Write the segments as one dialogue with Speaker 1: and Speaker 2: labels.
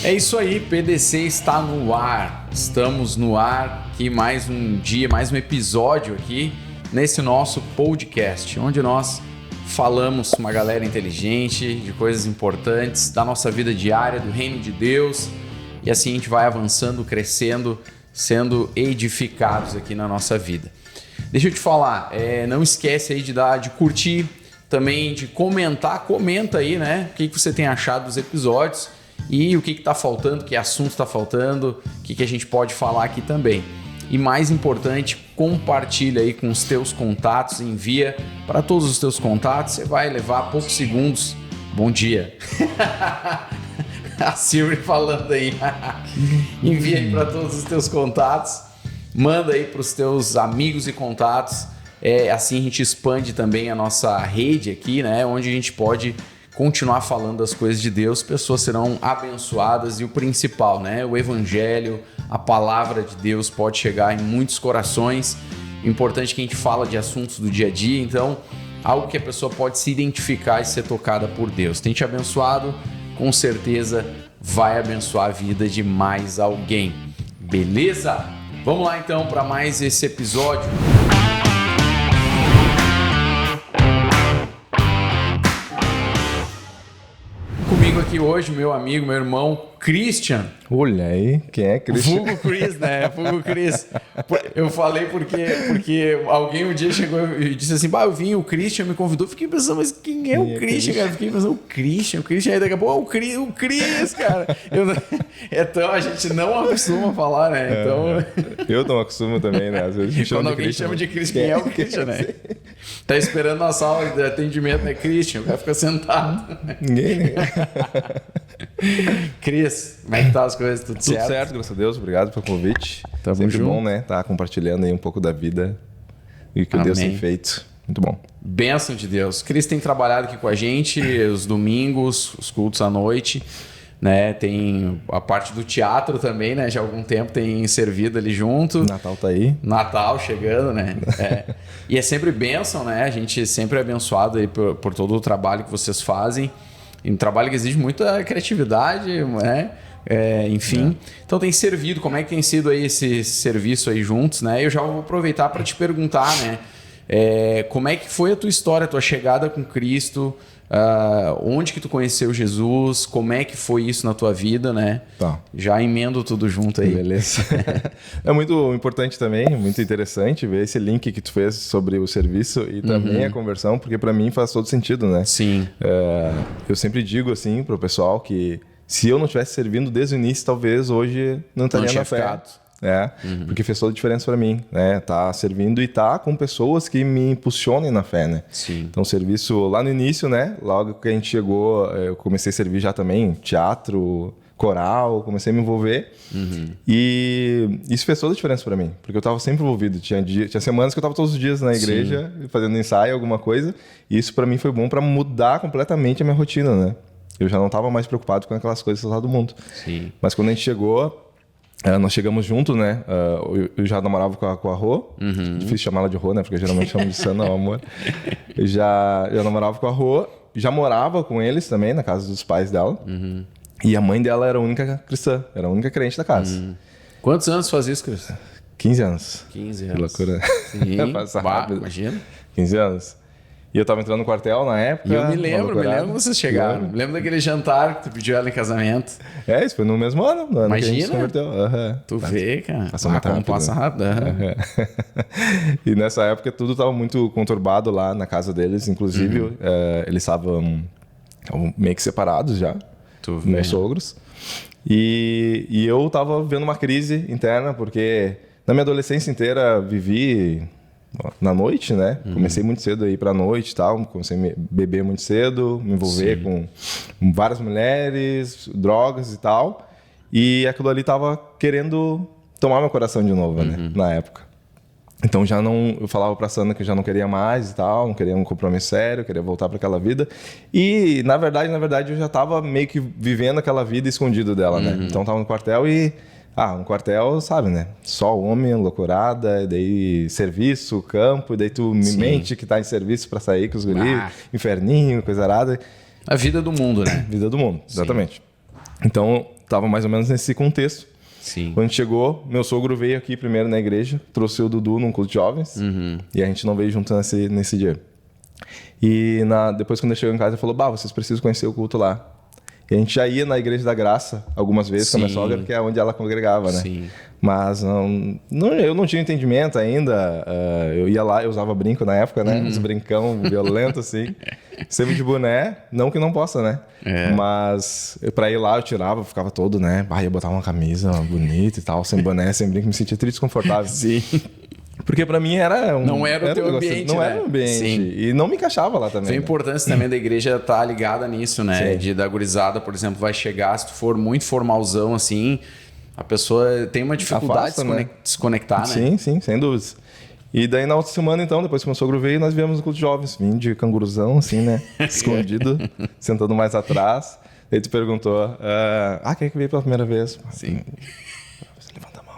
Speaker 1: É isso aí, PDC está no ar. Estamos no ar aqui mais um dia, mais um episódio aqui nesse nosso podcast, onde nós falamos com uma galera inteligente, de coisas importantes, da nossa vida diária, do reino de Deus, e assim a gente vai avançando, crescendo, sendo edificados aqui na nossa vida. Deixa eu te falar, não esquece aí de curtir, também de comentar, comenta aí, né? O que você tem achado dos episódios e o que está faltando, que assunto está faltando, o que a gente pode falar aqui também. E mais importante, compartilha aí com os teus contatos, envia para todos os teus contatos, você vai levar poucos segundos. Bom dia. A Siri falando aí. Envia aí para todos os teus contatos, manda aí para os teus amigos e contatos. Assim a gente expande também a nossa rede aqui, né? Onde a gente pode continuar falando das coisas de Deus, pessoas serão abençoadas e o principal, né? O evangelho, a palavra de Deus pode chegar em muitos corações. O importante é que a gente fala de assuntos do dia a dia, então algo que a pessoa pode se identificar e ser tocada por Deus. Tem te abençoado, com certeza vai abençoar a vida de mais alguém. Beleza? Vamos lá então para mais esse episódio. Comigo aqui hoje, meu amigo, meu irmão, Christian.
Speaker 2: Olha aí, quem é Christian?
Speaker 1: Vulgo Chris, né? Vulgo Chris. Eu falei porque alguém um dia chegou e disse assim, eu vim, o Christian me convidou. Fiquei pensando, mas quem é o Christian, cara? Fiquei pensando, o Christian, aí daqui a pouco, o Chris, cara. Então, a gente não acostuma falar, né? Então...
Speaker 2: Eu não acostumo também, né? Às vezes
Speaker 1: quando alguém chama de Christian, quem é o Christian, né? Tá esperando na sala de atendimento, né? Christian, o cara fica sentado.
Speaker 2: Ninguém.
Speaker 1: Cris, como é que tá as coisas? Tudo certo?
Speaker 2: Tudo certo, graças a Deus. Obrigado pelo convite.
Speaker 1: Tamo
Speaker 2: Sempre
Speaker 1: junto.
Speaker 2: bom, né? Tá compartilhando aí um pouco da vida e o que Deus tem feito. Muito bom.
Speaker 1: Bênção de Deus. Cris tem trabalhado aqui com a gente os domingos, os cultos à noite, né? Tem a parte do teatro também, né? Já há algum tempo tem servido ali junto.
Speaker 2: Natal tá aí.
Speaker 1: Natal chegando, né? E é sempre bênção, né? A gente sempre é abençoado aí por todo o trabalho que vocês fazem. E um trabalho que exige muita criatividade, né? Enfim. Então tem servido, como é que tem sido aí esse serviço aí juntos, né? Eu já vou aproveitar para te perguntar, né? Como é que foi a tua história, a tua chegada com Cristo? Onde que tu conheceu Jesus? Como é que foi isso na tua vida, né?
Speaker 2: Tá.
Speaker 1: Já emendo tudo junto aí.
Speaker 2: Beleza. É muito importante também, muito interessante ver esse link que tu fez sobre o serviço e também a conversão, porque para mim faz todo sentido, né?
Speaker 1: Sim.
Speaker 2: Eu sempre digo assim pro pessoal que se eu não tivesse servindo desde o início, talvez hoje não estaria na fé. Porque fez toda a diferença para mim, né? Tá servindo e tá com pessoas que me impulsionem na fé, né?
Speaker 1: Sim.
Speaker 2: Então, serviço lá no início, né? Logo que a gente chegou, eu comecei a servir já também, teatro, coral, comecei a me envolver. E isso fez toda a diferença para mim, porque eu tava sempre envolvido. Tinha semanas que eu tava todos os dias na igreja, fazendo ensaio, alguma coisa. E isso para mim foi bom para mudar completamente a minha rotina, né? Eu já não tava mais preocupado com aquelas coisas lá do mundo.
Speaker 1: Sim.
Speaker 2: Mas quando a gente chegou... nós chegamos junto, né? Eu já namorava com a Rô. Difícil chamar ela de Rô, né? Porque geralmente chamo de Sana, o amor. Eu já namorava com a Rô. Já morava com eles também, na casa dos pais dela. E a mãe dela era a única cristã. Era a única crente da casa.
Speaker 1: Quantos anos faz isso, Cris?
Speaker 2: 15 anos.
Speaker 1: 15
Speaker 2: Que
Speaker 1: anos.
Speaker 2: loucura.
Speaker 1: Sim.
Speaker 2: Passa rápido.
Speaker 1: Imagina.
Speaker 2: 15 anos. E eu tava entrando no quartel na época.
Speaker 1: E eu me lembro que vocês chegaram. Me lembro daquele jantar que tu pediu ela em casamento.
Speaker 2: Isso foi no mesmo ano. No ano que a gente se
Speaker 1: Imagina.
Speaker 2: converteu.
Speaker 1: Tu vê, cara.
Speaker 2: Passa muito rápido,
Speaker 1: Passa
Speaker 2: né?
Speaker 1: rápido.
Speaker 2: E nessa época tudo estava muito conturbado lá na casa deles. Inclusive, eles estavam meio que separados já.
Speaker 1: Tu vê.
Speaker 2: Meus sogros. E eu tava vendo uma crise interna, porque na minha adolescência inteira vivi na noite, né? Comecei muito cedo a ir pra noite e tal. Comecei a beber muito cedo, me envolver com várias mulheres, drogas e tal. E aquilo ali tava querendo tomar meu coração de novo, né? Na época. Então já não, eu falava pra Sandra que eu já não queria mais e tal, não queria um compromisso sério, queria voltar para aquela vida. E na verdade eu já tava meio que vivendo aquela vida escondido dela, né? Então tava no quartel e um quartel, sabe, né? Só homem, loucurada, daí serviço, campo, daí tu mente que tá em serviço para sair com os guris, inferninho, coisa arada.
Speaker 1: A vida do mundo, né?
Speaker 2: Vida do mundo, exatamente. Então, tava mais ou menos nesse contexto.
Speaker 1: Sim.
Speaker 2: Quando a gente chegou, meu sogro veio aqui primeiro na igreja, trouxe o Dudu num culto de jovens, e a gente não veio junto nesse dia. E depois, quando ele chegou em casa, ele falou, vocês precisam conhecer o culto lá. E a gente já ia na Igreja da Graça algumas vezes com a minha sogra, porque é onde ela congregava, né?
Speaker 1: Sim.
Speaker 2: Mas eu não tinha entendimento ainda. Eu ia lá, eu usava brinco na época, né? Uns brincão violento, assim. Sempre de boné, não que não possa, né? Mas pra ir lá eu tirava, ficava todo, né? Eu botava uma camisa bonita e tal, sem boné, sem brinco, me sentia triste e desconfortável.
Speaker 1: Sim.
Speaker 2: Porque pra mim
Speaker 1: não era o teu ambiente,
Speaker 2: não
Speaker 1: né?
Speaker 2: era o ambiente.
Speaker 1: Sim.
Speaker 2: E não me encaixava lá também.
Speaker 1: Tem a importância também da igreja estar ligada nisso, né?
Speaker 2: Sim.
Speaker 1: Da gurizada, por exemplo, vai chegar, se tu for muito formalzão, assim, a pessoa tem uma dificuldade de se conectar, né?
Speaker 2: Sim, sem dúvidas. E daí na outra semana, então, depois que o meu sogro veio, nós viemos no culto de jovens. Vim de canguruzão, assim, né? Escondido, sentando mais atrás. Daí tu perguntou, quem é que veio pela primeira vez?
Speaker 1: Sim.
Speaker 2: Você levanta a mão.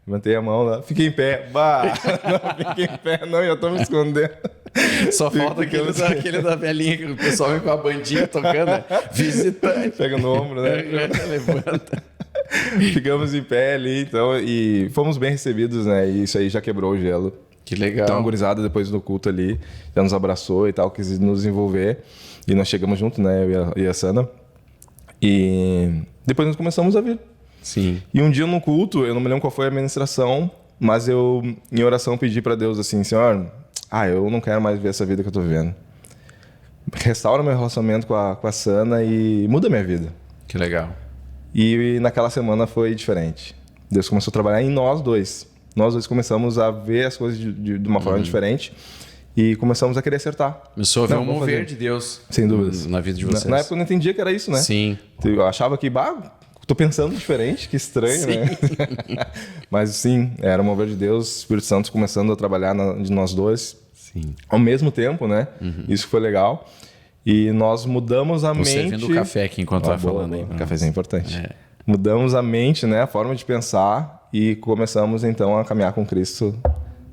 Speaker 2: Levantei a mão lá, fiquei em pé. Não fiquei em pé, não, já tô me escondendo.
Speaker 1: Só falta aquele da velhinha que o pessoal vem com a bandinha tocando, né? Visitante.
Speaker 2: Pega no ombro, né?
Speaker 1: Levanta.
Speaker 2: Ficamos em pé ali, então, e fomos bem recebidos, né? E isso aí já quebrou o gelo.
Speaker 1: Que legal.
Speaker 2: Então, a gurizada, depois do culto ali, já nos abraçou e tal, quis nos envolver. E nós chegamos junto, né? Eu e a Sana. E depois nós começamos a vir.
Speaker 1: Sim.
Speaker 2: E um dia no culto, eu não me lembro qual foi a ministração, mas eu, em oração, pedi para Deus assim, Senhor, eu não quero mais ver essa vida que eu tô vivendo. Restaura meu relacionamento com a Sana e muda minha vida.
Speaker 1: Que legal.
Speaker 2: E naquela semana foi diferente. Deus começou a trabalhar em nós dois. Nós dois começamos a ver as coisas de uma forma diferente e começamos a querer acertar.
Speaker 1: Começou a ver o mover de Deus.
Speaker 2: Sem dúvidas.
Speaker 1: Na vida de vocês.
Speaker 2: Na época eu não entendia que era isso, né?
Speaker 1: Sim.
Speaker 2: Eu achava que, tô pensando diferente, que estranho, né? Mas sim, era o mover de Deus, o Espírito Santo começando a trabalhar de nós dois.
Speaker 1: Sim.
Speaker 2: Ao mesmo tempo, né? Isso foi legal. E nós mudamos a mente...
Speaker 1: Você servindo o café aqui enquanto vai falando aí.
Speaker 2: O cafezinho é importante. Mudamos a mente, né? A forma de pensar e começamos então a caminhar com Cristo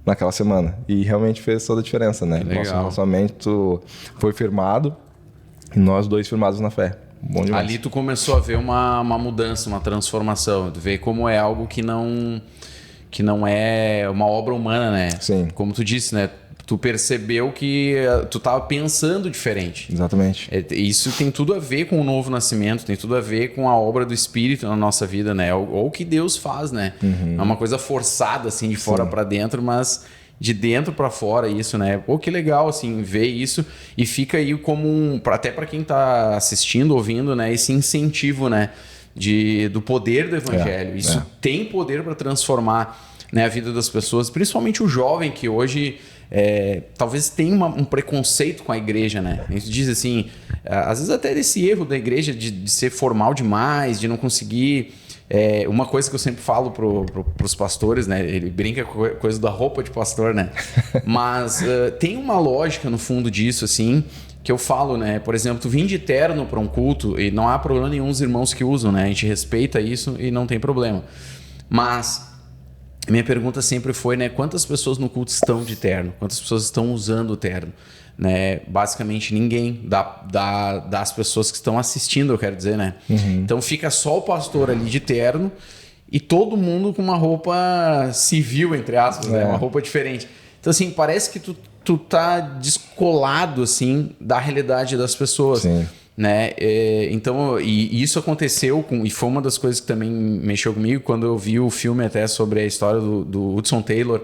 Speaker 2: naquela semana. E realmente fez toda a diferença, né? Nosso relacionamento foi firmado e nós dois firmados na fé. Bom demais.
Speaker 1: Ali tu começou a ver uma mudança, uma transformação. Tu vê como é algo que não é uma obra humana, né?
Speaker 2: Sim.
Speaker 1: Como tu disse, né? Tu percebeu que tu estava pensando diferente.
Speaker 2: Exatamente.
Speaker 1: Isso tem tudo a ver com o novo nascimento, tem tudo a ver com a obra do Espírito na nossa vida, né? Ou o que Deus faz, né? É uma coisa forçada, assim, de fora para dentro, mas de dentro para fora isso, né? Pô, que legal, assim, ver isso e fica aí como até para quem tá assistindo, ouvindo, né? Esse incentivo, né? Do poder do Evangelho. Isso tem poder para transformar, né, a vida das pessoas, principalmente o jovem que hoje... talvez tenha um preconceito com a igreja, né? A gente diz assim, às vezes até desse erro da igreja de ser formal demais, de não conseguir... uma coisa que eu sempre falo pros pastores, né? Ele brinca com a coisa da roupa de pastor, né? Mas tem uma lógica no fundo disso, assim, que eu falo, né? Por exemplo, tu vir de terno para um culto e não há problema nenhum os irmãos que usam, né? A gente respeita isso e não tem problema. Mas... minha pergunta sempre foi, né, quantas pessoas no culto estão de terno? Quantas pessoas estão usando o terno? Né? Basicamente ninguém das pessoas que estão assistindo, eu quero dizer, né? Então fica só o pastor ali de terno e todo mundo com uma roupa civil, entre aspas, né? Uma roupa diferente. Então assim, parece que tu tá descolado, assim, da realidade das pessoas.
Speaker 2: Sim.
Speaker 1: Né? Então, e isso aconteceu e foi uma das coisas que também mexeu comigo quando eu vi o filme até sobre a história do Hudson Taylor,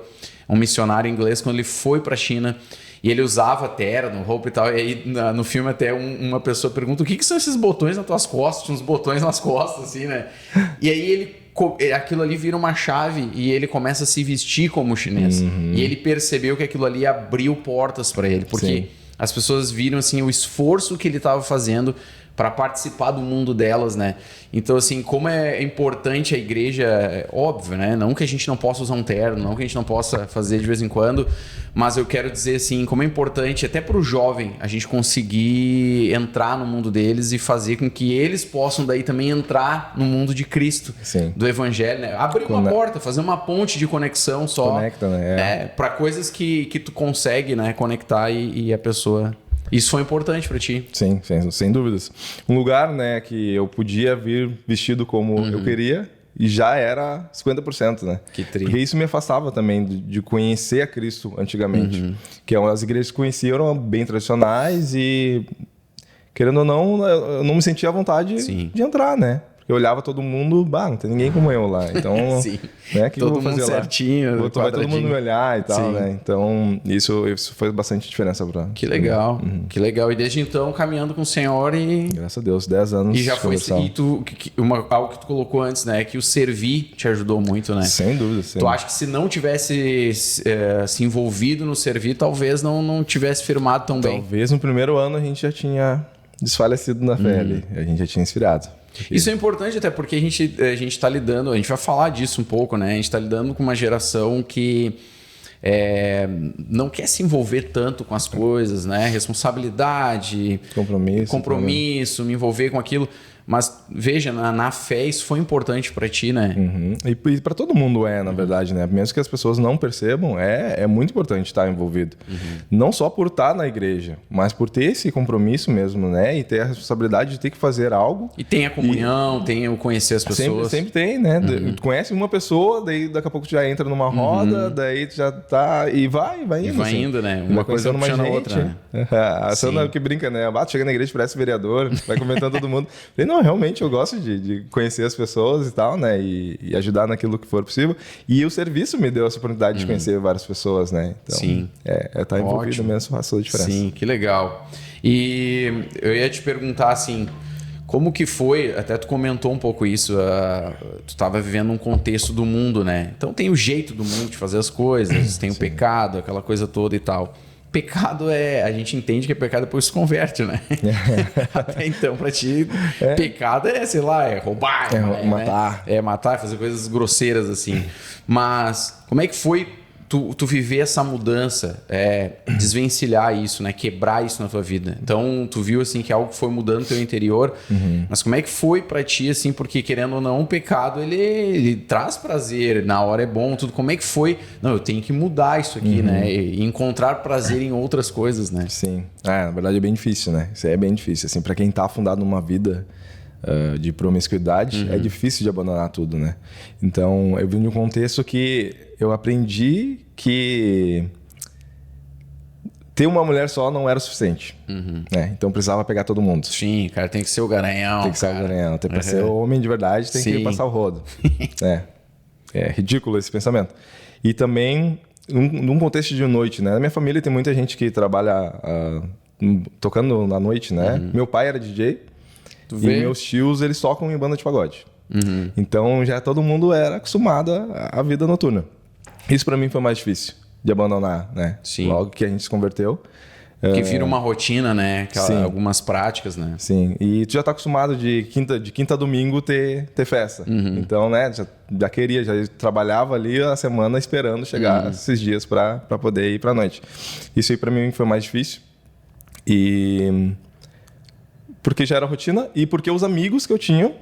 Speaker 1: um missionário inglês, quando ele foi para a China e ele usava terno, roupa e tal, e aí no filme até uma pessoa pergunta o que são esses botões nas tuas costas, tinha uns botões nas costas assim, né? E aí aquilo ali vira uma chave e ele começa a se vestir como chinês. E ele percebeu que aquilo ali abriu portas para ele, porque
Speaker 2: Sim.
Speaker 1: As pessoas viram assim o esforço que ele estava fazendo para participar do mundo delas, né? Então, assim, como é importante a igreja, é óbvio, né? Não que a gente não possa usar um terno, não que a gente não possa fazer de vez em quando, mas eu quero dizer, assim, como é importante até para o jovem a gente conseguir entrar no mundo deles e fazer com que eles possam daí também entrar no mundo de Cristo,
Speaker 2: Sim.
Speaker 1: do Evangelho, né? Abrir uma porta, fazer uma ponte de conexão só.
Speaker 2: Conecta, né?
Speaker 1: Para coisas que tu consegue, né, conectar e a pessoa Isso foi importante para ti?
Speaker 2: Sim, sem dúvidas. Um lugar, né, que eu podia vir vestido como eu queria e já era 50%, né?
Speaker 1: Que tri.
Speaker 2: Porque isso me afastava também de conhecer a Cristo antigamente. Que as igrejas que conheciam eram bem tradicionais e, querendo ou não, eu não me sentia à vontade de entrar, né? Eu olhava todo mundo, não tem ninguém como eu lá. Então,
Speaker 1: Sim.
Speaker 2: Né, que
Speaker 1: todo
Speaker 2: eu vou fazer
Speaker 1: mundo
Speaker 2: lá?
Speaker 1: certinho,
Speaker 2: Vai todo mundo me olhar e tal,
Speaker 1: Sim.
Speaker 2: né? Então, isso fez bastante diferença pra...
Speaker 1: Que legal, que legal. E desde então, caminhando com o Senhor e...
Speaker 2: Graças a Deus, 10 anos
Speaker 1: E já
Speaker 2: de
Speaker 1: foi...
Speaker 2: conversão.
Speaker 1: E tu, algo que tu colocou antes, né? Que o servir te ajudou muito, né?
Speaker 2: Sem dúvida.
Speaker 1: Tu acha que se não tivesse se envolvido no servir, talvez não tivesse firmado tão bem?
Speaker 2: Talvez no primeiro ano a gente já tinha desfalecido na fé ali. A gente já tinha esfriado.
Speaker 1: Isso é importante até porque a gente tá lidando, a gente vai falar disso um pouco, né? A gente tá lidando com uma geração que não quer se envolver tanto com as coisas, né? Responsabilidade, compromisso, me envolver com aquilo. Mas veja, na fé isso foi importante para ti, né?
Speaker 2: E para todo mundo na verdade, né? Mesmo que as pessoas não percebam, é muito importante estar envolvido. Não só por estar na igreja, mas por ter esse compromisso mesmo, né? E ter a responsabilidade de ter que fazer algo.
Speaker 1: E tem a comunhão, tem o conhecer as pessoas.
Speaker 2: Sempre tem, né? Tu conhece uma pessoa, daí daqui a pouco tu já entra numa roda, daí tu já tá... E vai indo.
Speaker 1: E vai indo, né? Uma coisa puxando a outra, né?
Speaker 2: A Sandra que brinca, né? Chega na igreja, parece vereador, vai comentando todo mundo. Não, realmente eu gosto de conhecer as pessoas e tal, né? E ajudar naquilo que for possível. E o serviço me deu essa oportunidade de conhecer várias pessoas, né? Então,
Speaker 1: sim.
Speaker 2: Tá envolvido mesmo faz toda a diferença.
Speaker 1: Sim, que legal. E eu ia te perguntar, assim, como que foi, até tu comentou um pouco isso, tu estava vivendo um contexto do mundo, né? Então tem o jeito do mundo de fazer as coisas, tem o pecado, aquela coisa toda e tal. Pecado a gente entende que é pecado depois se converte, né? Até então, pra ti, pecado sei lá, roubar,
Speaker 2: matar.
Speaker 1: Né? Matar, fazer coisas grosseiras assim. Mas como é que foi tu viver essa mudança, desvencilhar isso, né? Quebrar isso na tua vida? Então, tu viu assim que algo foi mudando no teu interior, mas como é que foi pra ti, assim, porque querendo ou não, o pecado, ele traz prazer, na hora é bom, tudo. Como é que foi? Não, eu tenho que mudar isso aqui, né? E encontrar prazer em outras coisas, né?
Speaker 2: Sim. Na verdade é bem difícil, né? Isso aí é bem difícil, assim, pra quem tá afundado numa vida de promiscuidade, é difícil de abandonar tudo, né? Então, eu vim de um contexto que eu aprendi que ter uma mulher só não era o suficiente, né? Então, precisava pegar todo mundo.
Speaker 1: Sim, cara, tem que ser o garanhão.
Speaker 2: Tem que ser o garanhão. Pra ser homem de verdade, tem que passar o rodo. É ridículo esse pensamento. E também, num contexto de noite, né? Na minha família tem muita gente que trabalha tocando na noite, né? Meu pai era DJ. E meus tios, eles tocam em banda de pagode. Então, já todo mundo era acostumado à vida noturna. Isso pra mim foi mais difícil de abandonar, né?
Speaker 1: Sim.
Speaker 2: Logo que a gente se converteu.
Speaker 1: Que vira uma rotina, né? Algumas práticas, né?
Speaker 2: Sim. E tu já tá acostumado de quinta a domingo ter festa. Então, né? Já trabalhava ali a semana esperando chegar esses dias pra poder ir pra noite. Isso aí pra mim foi mais difícil. Porque já era rotina e porque os amigos que eu tinha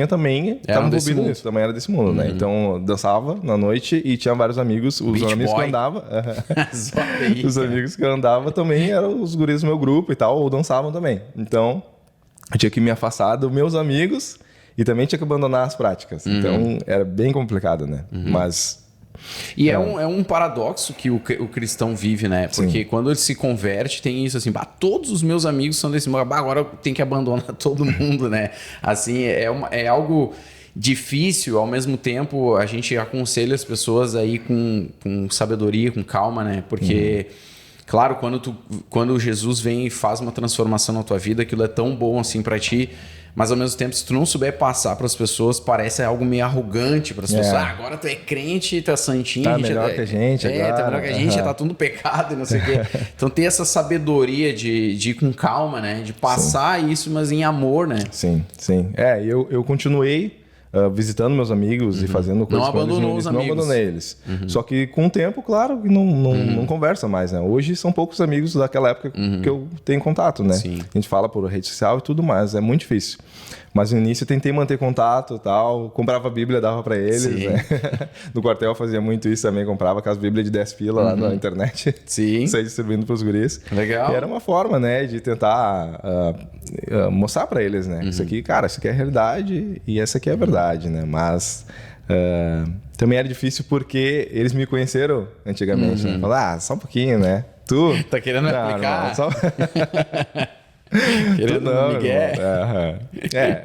Speaker 2: também estavam envolvidos nisso, também era desse mundo, né? Então, eu dançava na noite e tinha vários amigos, os amigos que eu andava. Os amigos que eu andava também eram os guris do meu grupo e tal, ou dançavam também. Então, eu tinha que me afastar dos meus amigos e também tinha que abandonar as práticas. Então, era bem complicado, né? Mas...
Speaker 1: E é um paradoxo que o cristão vive, né? Porque quando ele se converte, tem isso assim, todos os meus amigos são desse mundo, agora eu tenho que abandonar todo mundo, né? Assim, é algo difícil, ao mesmo tempo a gente aconselha as pessoas aí com sabedoria, com calma, né? Porque, claro, quando Jesus vem e faz uma transformação na tua vida, aquilo é tão bom assim pra ti. Mas ao mesmo tempo, se tu não souber passar para as pessoas, parece algo meio arrogante para as pessoas. Agora tu é crente, tu é santinho.
Speaker 2: Tá melhor que a gente agora.
Speaker 1: Tá melhor que a gente, já tá tudo pecado e não sei o quê. Então ter essa sabedoria de ir com calma, né? De passar isso, mas em amor, né?
Speaker 2: Sim. Eu continuei visitando meus amigos e fazendo coisas com eles. Não abandonei eles. Só que com o tempo, claro, não conversa mais, né? Hoje são poucos amigos daquela época que eu tenho contato, né?
Speaker 1: Sim.
Speaker 2: A gente fala por rede social e tudo mais, é muito difícil. Mas no início eu tentei manter contato e tal, comprava a Bíblia, dava para eles, né? No quartel eu fazia muito isso também, comprava aquelas Bíblias de 10 pila lá na internet.
Speaker 1: Sim.
Speaker 2: Saí distribuindo pros guris.
Speaker 1: Legal.
Speaker 2: E era uma forma, né, de tentar mostrar para eles, né? Isso aqui, cara, isso aqui é a realidade e essa aqui é a verdade, né? Mas também era difícil porque eles me conheceram antigamente, né? Falaram, só um pouquinho, né? Tu...
Speaker 1: Tá querendo aplicar?
Speaker 2: Não, só...
Speaker 1: Querendo Miguel.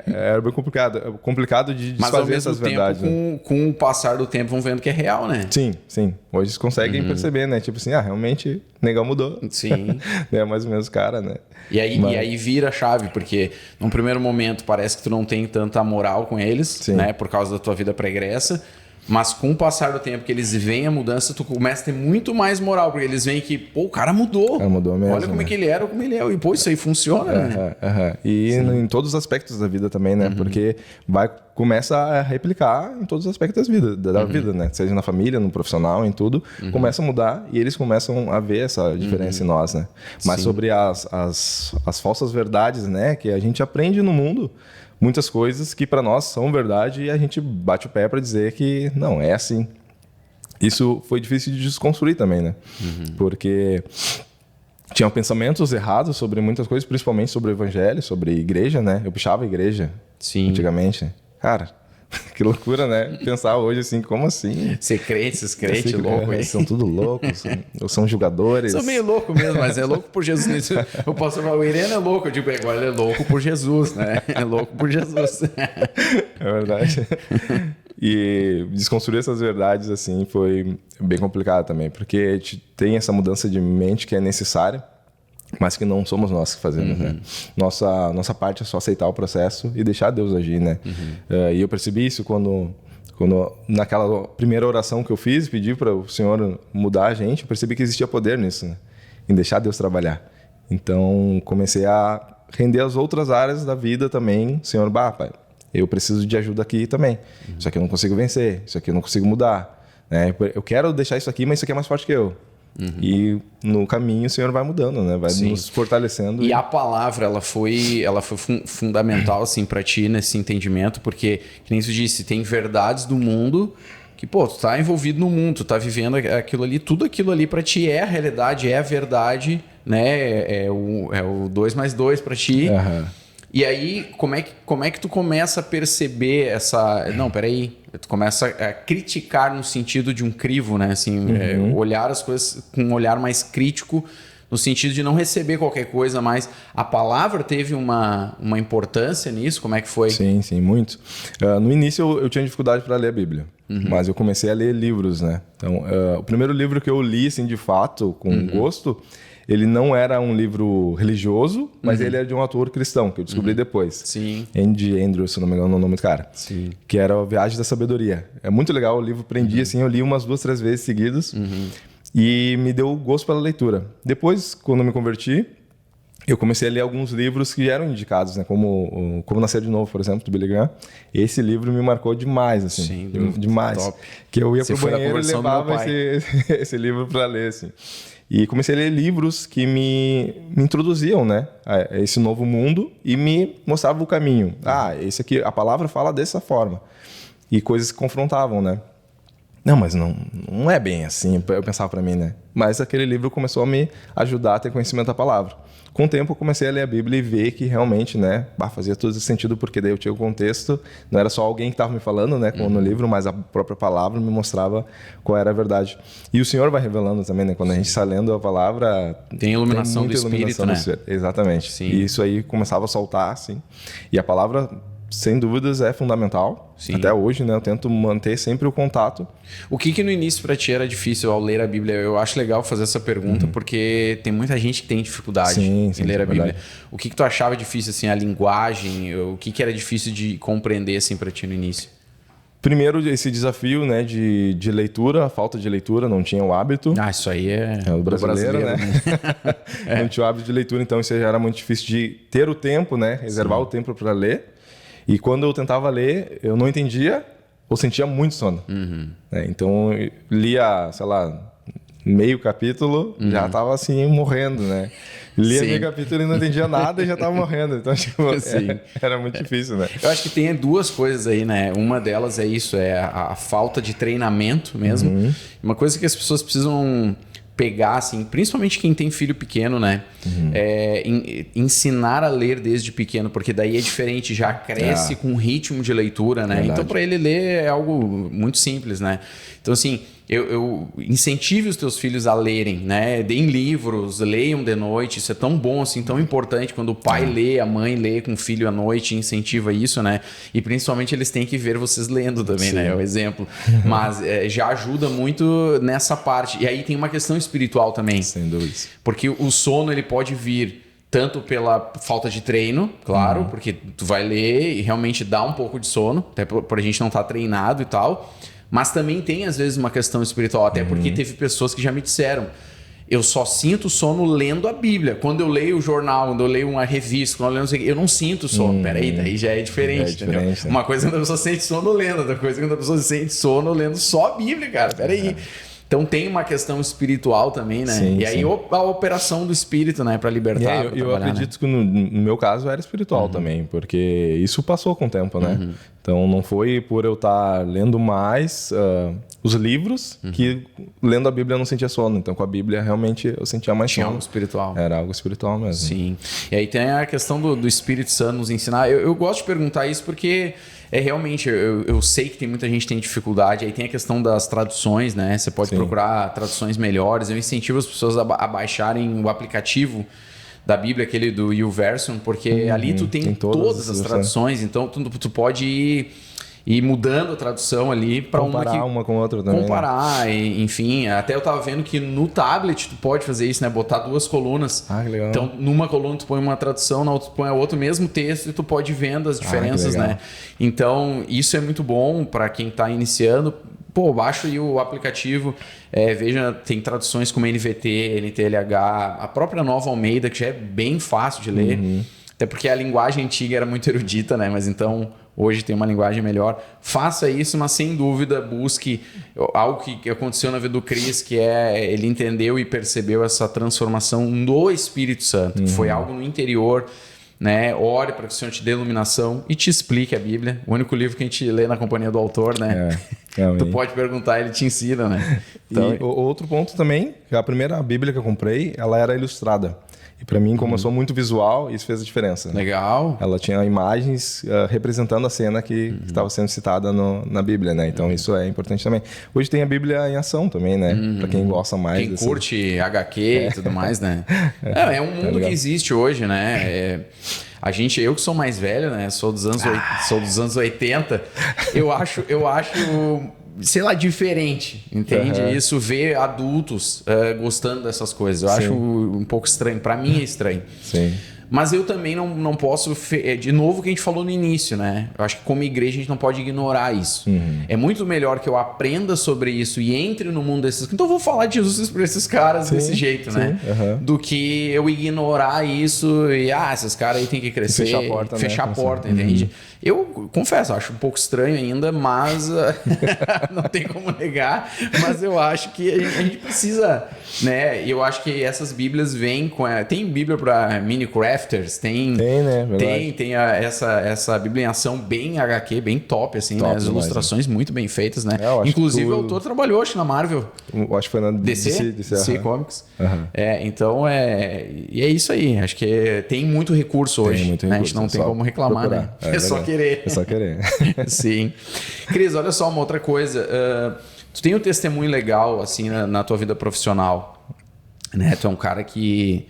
Speaker 2: Era bem complicado. É complicado de desfazer essas verdades.
Speaker 1: Mas ao mesmo tempo, com o passar do tempo, vão vendo que é real, né?
Speaker 2: Sim. Hoje eles conseguem perceber, né? Tipo assim, realmente, o negão mudou.
Speaker 1: Sim.
Speaker 2: É mais ou menos o cara, né?
Speaker 1: E aí vira a chave, porque num primeiro momento parece que tu não tem tanta moral com eles, né? Por causa da tua vida pregressa. Mas com o passar do tempo que eles veem a mudança, tu começa a ter muito mais moral, porque eles veem que, o cara mudou.
Speaker 2: Mudou mesmo.
Speaker 1: Olha como é que ele era ou como ele é. E, isso aí funciona, né?
Speaker 2: E em todos os aspectos da vida também, né? Porque começa a replicar em todos os aspectos da vida, né? Seja na família, no profissional, em tudo. Começa a mudar e eles começam a ver essa diferença em nós, né? Mas sobre as falsas verdades, né? Que a gente aprende no mundo, muitas coisas que para nós são verdade e a gente bate o pé para dizer que não, é assim. Isso foi difícil de desconstruir também, né? Porque tinham pensamentos errados sobre muitas coisas, principalmente sobre o evangelho, sobre igreja, né? Eu puxava a igreja antigamente. Cara, que loucura, né? Pensar hoje assim, como assim?
Speaker 1: Ser crente, esses crentes loucos aí.
Speaker 2: São tudo loucos, são julgadores.
Speaker 1: São meio louco mesmo, mas é louco por Jesus. Eu posso falar, o Irene é louco. Eu digo, agora ele é louco por Jesus, né? É louco por Jesus.
Speaker 2: É verdade. E desconstruir essas verdades, assim, foi bem complicado também, porque tem essa mudança de mente que é necessária, mas que não somos nós que fazemos, né? Nossa parte é só aceitar o processo e deixar Deus agir, né? E eu percebi isso quando naquela primeira oração que eu fiz, pedi para o Senhor mudar a gente, eu percebi que existia poder nisso, né? Em deixar Deus trabalhar. Então, comecei a render as outras áreas da vida também. Senhor, pai, eu preciso de ajuda aqui também. Isso aqui eu não consigo vencer, isso aqui eu não consigo mudar, né? Eu quero deixar isso aqui, mas isso aqui é mais forte que eu. E no caminho o Senhor vai mudando, né? Vai nos fortalecendo.
Speaker 1: E a palavra, ela foi fundamental, assim, para ti nesse entendimento, porque, que nem tu disse, tem verdades do mundo que, tu tá envolvido no mundo, tu tá vivendo aquilo ali, tudo aquilo ali para ti é a realidade, é a verdade, né? É o 2 mais 2 para ti. E aí, como é que tu começa a perceber essa... Não, peraí. Tu começa a criticar no sentido de um crivo, né? Assim, olhar as coisas com um olhar mais crítico, no sentido de não receber qualquer coisa, mas a palavra teve uma importância nisso? Como é que foi?
Speaker 2: Sim, muito. No início eu tinha dificuldade para ler a Bíblia, mas eu comecei a ler livros, né? Então, o primeiro livro que eu li, assim, de fato, com gosto... Ele não era um livro religioso, mas ele era de um autor cristão, que eu descobri depois.
Speaker 1: Sim.
Speaker 2: Andy Andrews, se não me engano o nome do cara.
Speaker 1: Sim.
Speaker 2: Que era a Viagem da Sabedoria. É muito legal, o livro prendi, assim, eu li umas 2, 3 vezes seguidas. E me deu gosto pela leitura. Depois, quando eu me converti, eu comecei a ler alguns livros que eram indicados, né? Como Nascer de Novo, por exemplo, do Billy Graham. Esse livro me marcou demais, assim.
Speaker 1: Sim,
Speaker 2: demais.
Speaker 1: Top.
Speaker 2: Que eu ia pro banheiro e levava esse livro para ler, assim. E comecei a ler livros que me introduziam, né, a esse novo mundo e me mostravam o caminho. Esse aqui, a palavra fala dessa forma. E coisas que confrontavam, né? Não, mas não é bem assim, eu pensava para mim, né? Mas aquele livro começou a me ajudar a ter conhecimento da palavra. Com o tempo eu comecei a ler a Bíblia e ver que realmente, né, fazia todo esse sentido, porque daí eu tinha o contexto, não era só alguém que estava me falando, né, como no livro, mas a própria palavra me mostrava qual era a verdade. E o Senhor vai revelando também, né, quando a gente está lendo a palavra...
Speaker 1: Tem iluminação do Espírito, né?
Speaker 2: Exatamente.
Speaker 1: Sim.
Speaker 2: E isso aí começava a soltar, assim. E a palavra... Sem dúvidas é fundamental. Sim. Até hoje, né? Eu tento manter sempre o contato.
Speaker 1: O que no início para ti era difícil ao ler a Bíblia? Eu acho legal fazer essa pergunta, porque tem muita gente que tem dificuldade em ler a Bíblia. O que tu achava difícil, assim, a linguagem? O que era difícil de compreender, assim, para ti no início?
Speaker 2: Primeiro, esse desafio, né, de leitura, a falta de leitura, não tinha o hábito.
Speaker 1: Isso aí é
Speaker 2: o brasileiro, né? Não tinha o hábito de leitura, então isso já era muito difícil de ter o tempo, né? Reservar o tempo para ler. E quando eu tentava ler, eu não entendia ou sentia muito sono. Né? Então, eu lia, sei lá, meio capítulo, já tava assim, morrendo, né? Lia meio capítulo e não entendia nada e já tava morrendo. Então, tipo, era muito difícil, né?
Speaker 1: Eu acho que tem duas coisas aí, né? Uma delas é isso, é a falta de treinamento mesmo. Uma coisa que as pessoas precisam pegar, assim, principalmente quem tem filho pequeno, né? Ensinar a ler desde pequeno, porque daí é diferente, já cresce com um ritmo de leitura, né?
Speaker 2: Verdade.
Speaker 1: Então, para ele ler é algo muito simples, né? Então, assim, eu incentive os teus filhos a lerem, né? Deem livros, leiam de noite. Isso é tão bom, assim, tão importante quando o pai lê, a mãe lê com o filho à noite, incentiva isso, né? E principalmente eles têm que ver vocês lendo também, né? É o exemplo. Mas já ajuda muito nessa parte. E aí tem uma questão espiritual também.
Speaker 2: Sem dúvida.
Speaker 1: Porque o sono, ele pode vir tanto pela falta de treino, claro, porque tu vai ler e realmente dá um pouco de sono, até por a gente não estar treinado e tal. Mas também tem, às vezes, uma questão espiritual, até porque teve pessoas que já me disseram: eu só sinto sono lendo a Bíblia. Quando eu leio o jornal, quando eu leio uma revista, quando eu leio não sei o quê, eu não sinto sono. Peraí, daí já é diferente, entendeu?
Speaker 2: Né?
Speaker 1: Uma coisa é quando a pessoa sente sono lendo, outra coisa é quando a pessoa sente sono lendo só a Bíblia, cara. Peraí. Então tem uma questão espiritual também, né?
Speaker 2: Sim,
Speaker 1: e aí a operação do espírito, né? Para libertar.
Speaker 2: Eu acredito que no meu caso era espiritual também, porque isso passou com o tempo, né? Então não foi por eu estar lendo mais os livros que lendo a Bíblia eu não sentia sono. Então com a Bíblia realmente eu sentia mais sono.
Speaker 1: Tinha algo espiritual.
Speaker 2: Era algo espiritual mesmo.
Speaker 1: Sim. E aí tem a questão do Espírito Santo nos ensinar. Eu gosto de perguntar isso porque realmente, eu sei que tem muita gente que tem dificuldade. Aí tem a questão das traduções, né? Você pode procurar traduções melhores. Eu incentivo as pessoas a baixarem o aplicativo da Bíblia, aquele do YouVersion, porque ali tu tem todas as traduções. Então tu pode ir mudando a tradução ali para
Speaker 2: uma com outra também.
Speaker 1: Comparar, enfim. Até eu tava vendo que no tablet tu pode fazer isso, né? Botar duas colunas.
Speaker 2: Ah, que legal.
Speaker 1: Então, numa coluna tu põe uma tradução, na outra tu põe a outra, o mesmo texto, e tu pode ir vendo as diferenças, né? Então, isso é muito bom para quem tá iniciando. Pô, baixa aí o aplicativo, veja, tem traduções como NVT, NTLH, a própria Nova Almeida, que já é bem fácil de ler. Até porque a linguagem antiga era muito erudita, né? Mas então hoje tem uma linguagem melhor. Faça isso, mas sem dúvida busque algo que aconteceu na vida do Cris, que ele entendeu e percebeu essa transformação do Espírito Santo. Foi algo no interior, né? Ore para que o Senhor te dê iluminação e te explique a Bíblia. O único livro que a gente lê na companhia do autor, né? Tu pode perguntar, ele te ensina, né?
Speaker 2: Então, e outro ponto também, a primeira Bíblia que eu comprei, ela era ilustrada. E para mim, como eu sou muito visual, isso fez a diferença.
Speaker 1: Legal.
Speaker 2: Ela tinha imagens representando a cena que estava sendo citada na Bíblia, né? Então isso é importante também. Hoje tem a Bíblia em ação também, né? Para quem gosta mais.
Speaker 1: Quem curte HQ e tudo mais, né? É um mundo que existe hoje, né? Eu que sou mais velho, né? Sou dos anos 80. Eu acho sei lá, diferente, entende? Isso, ver adultos gostando dessas coisas. Eu acho um pouco estranho. Para mim é estranho.
Speaker 2: Sim.
Speaker 1: Mas eu também não posso... De novo o que a gente falou no início, né? Eu acho que como igreja a gente não pode ignorar isso. É muito melhor que eu aprenda sobre isso e entre no mundo desses... Então eu vou falar de Jesus para esses caras desse jeito, né? Do que eu ignorar isso e... esses caras aí tem que crescer. Fechar a porta, entende? Eu confesso, acho um pouco estranho ainda, mas não tem como negar. Mas eu acho que a gente precisa, né? Eu acho que essas Bíblias vêm com... Tem Bíblia para mini crafters, tem,
Speaker 2: né? Verdade.
Speaker 1: Tem essa Bíblia em ação bem HQ, bem top, assim, né? As ilustrações muito bem feitas, né? Inclusive o autor trabalhou, acho, na Marvel.
Speaker 2: Eu acho que foi na
Speaker 1: DC Comics. Então, e é isso aí. Acho que tem muito recurso hoje. A gente não tem como reclamar, né? É só querer.
Speaker 2: É só querer.
Speaker 1: Sim. Cris, olha só uma outra coisa. Tu tem um testemunho legal, assim, na tua vida profissional, né? Tu é um cara que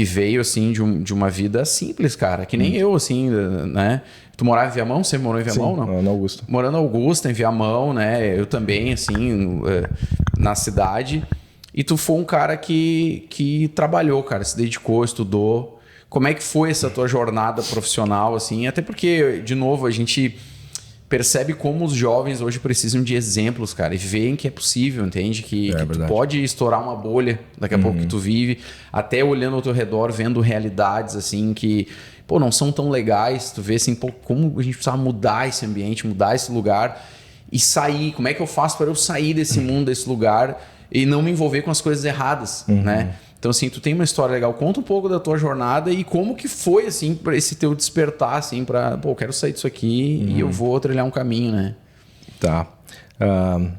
Speaker 1: veio, assim, de uma vida simples, cara. Que nem eu, assim, né? Tu morava em Viamão? Você morou em Viamão, não?
Speaker 2: No Augusta.
Speaker 1: Morando em Augusta, em Viamão, né? Eu também, assim, na cidade. E tu foi um cara que trabalhou, cara. Se dedicou, estudou. Como é que foi essa tua jornada profissional, assim? Até porque, de novo, a gente percebe como os jovens hoje precisam de exemplos, cara, e veem que é possível, entende? Que tu pode estourar uma bolha daqui a pouco que tu vive, até olhando ao teu redor, vendo realidades, assim, que pô, não são tão legais. Tu vê assim, pô, como a gente precisava mudar esse ambiente, mudar esse lugar e sair. Como é que eu faço para eu sair desse mundo, desse lugar e não me envolver com as coisas erradas, né? Então, assim, tu tem uma história legal. Conta um pouco da tua jornada e como que foi, assim, para esse teu despertar, assim, para, pô, eu quero sair disso aqui e eu vou trilhar um caminho, né?
Speaker 2: Tá.